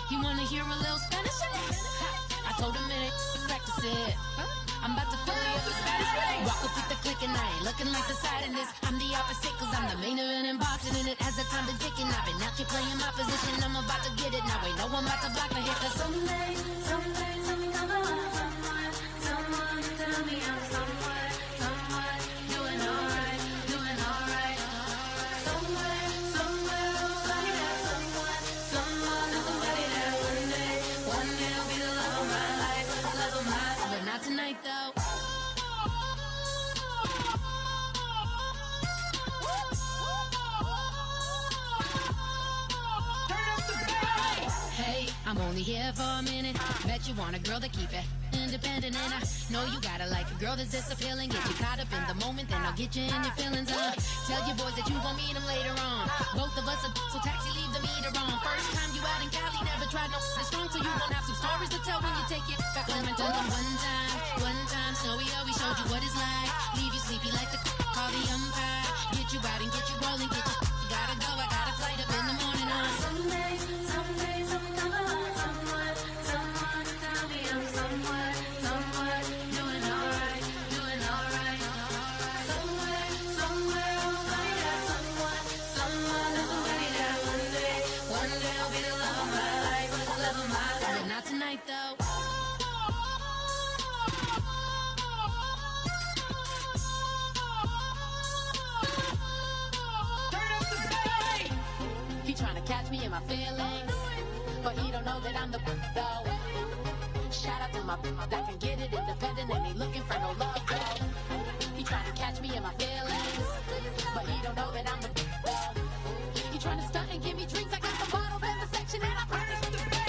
S5: He wanna hear a little Spanish? I told him it ain't practice it. I'm about to fill you up with Spanish. Walk up with the click and I ain't looking like the side in this. I'm the opposite cause I'm the main event in boxing and it has the time been ticking. I've been out here playing my position, I'm about to get it. Now ain't no one about to block my hit cause someday something come along. Someone tell me I'm somewhere doing alright. Somewhere, somebody there, someone, somebody there. One day I'll be the love of my life, but not tonight though. Hey, I'm only here for a minute. Bet you want a girl to keep it independent, and I know you gotta like a girl that's this appealing. Get you caught up in the moment, then I'll get you in your feelings. Tell your boys that you gon' meet them later on. Both of us are so taxi, leave the meter on. First time you out in Cali, never tried no strong, so you gon' have some stories to tell when you take it back home and tell them one time, Snowy always showed you what it's like. Leave you sleepy like the call the umpire. Get you out and get you rolling, get you gotta go. I got a flight up in the morning on someday, something come along. Someone tell me I'm somewhere doing alright. Somewhere, somebody there, someone, somebody there. catch me in my feelings, but he don't know that I'm the though. Shout out to my that can get it independent and ain't looking for no love though. He trying to catch me in my feelings, but he don't know that I'm the though. He trying to stunt and give me drinks. I got some bottles in the section and I burn it to the base.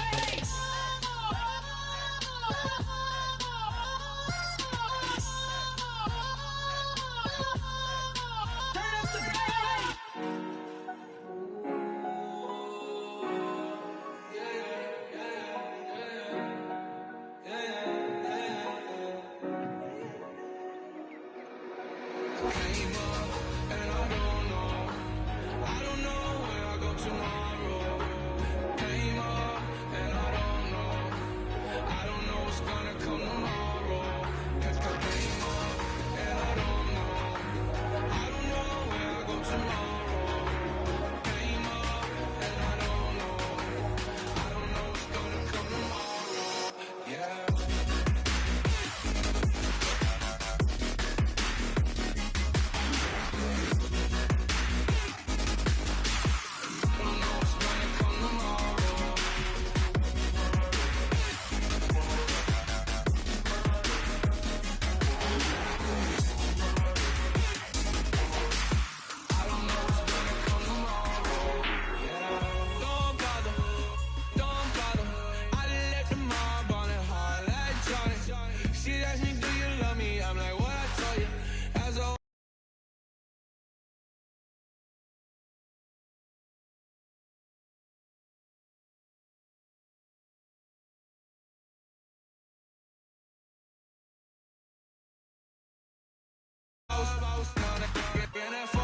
S4: I was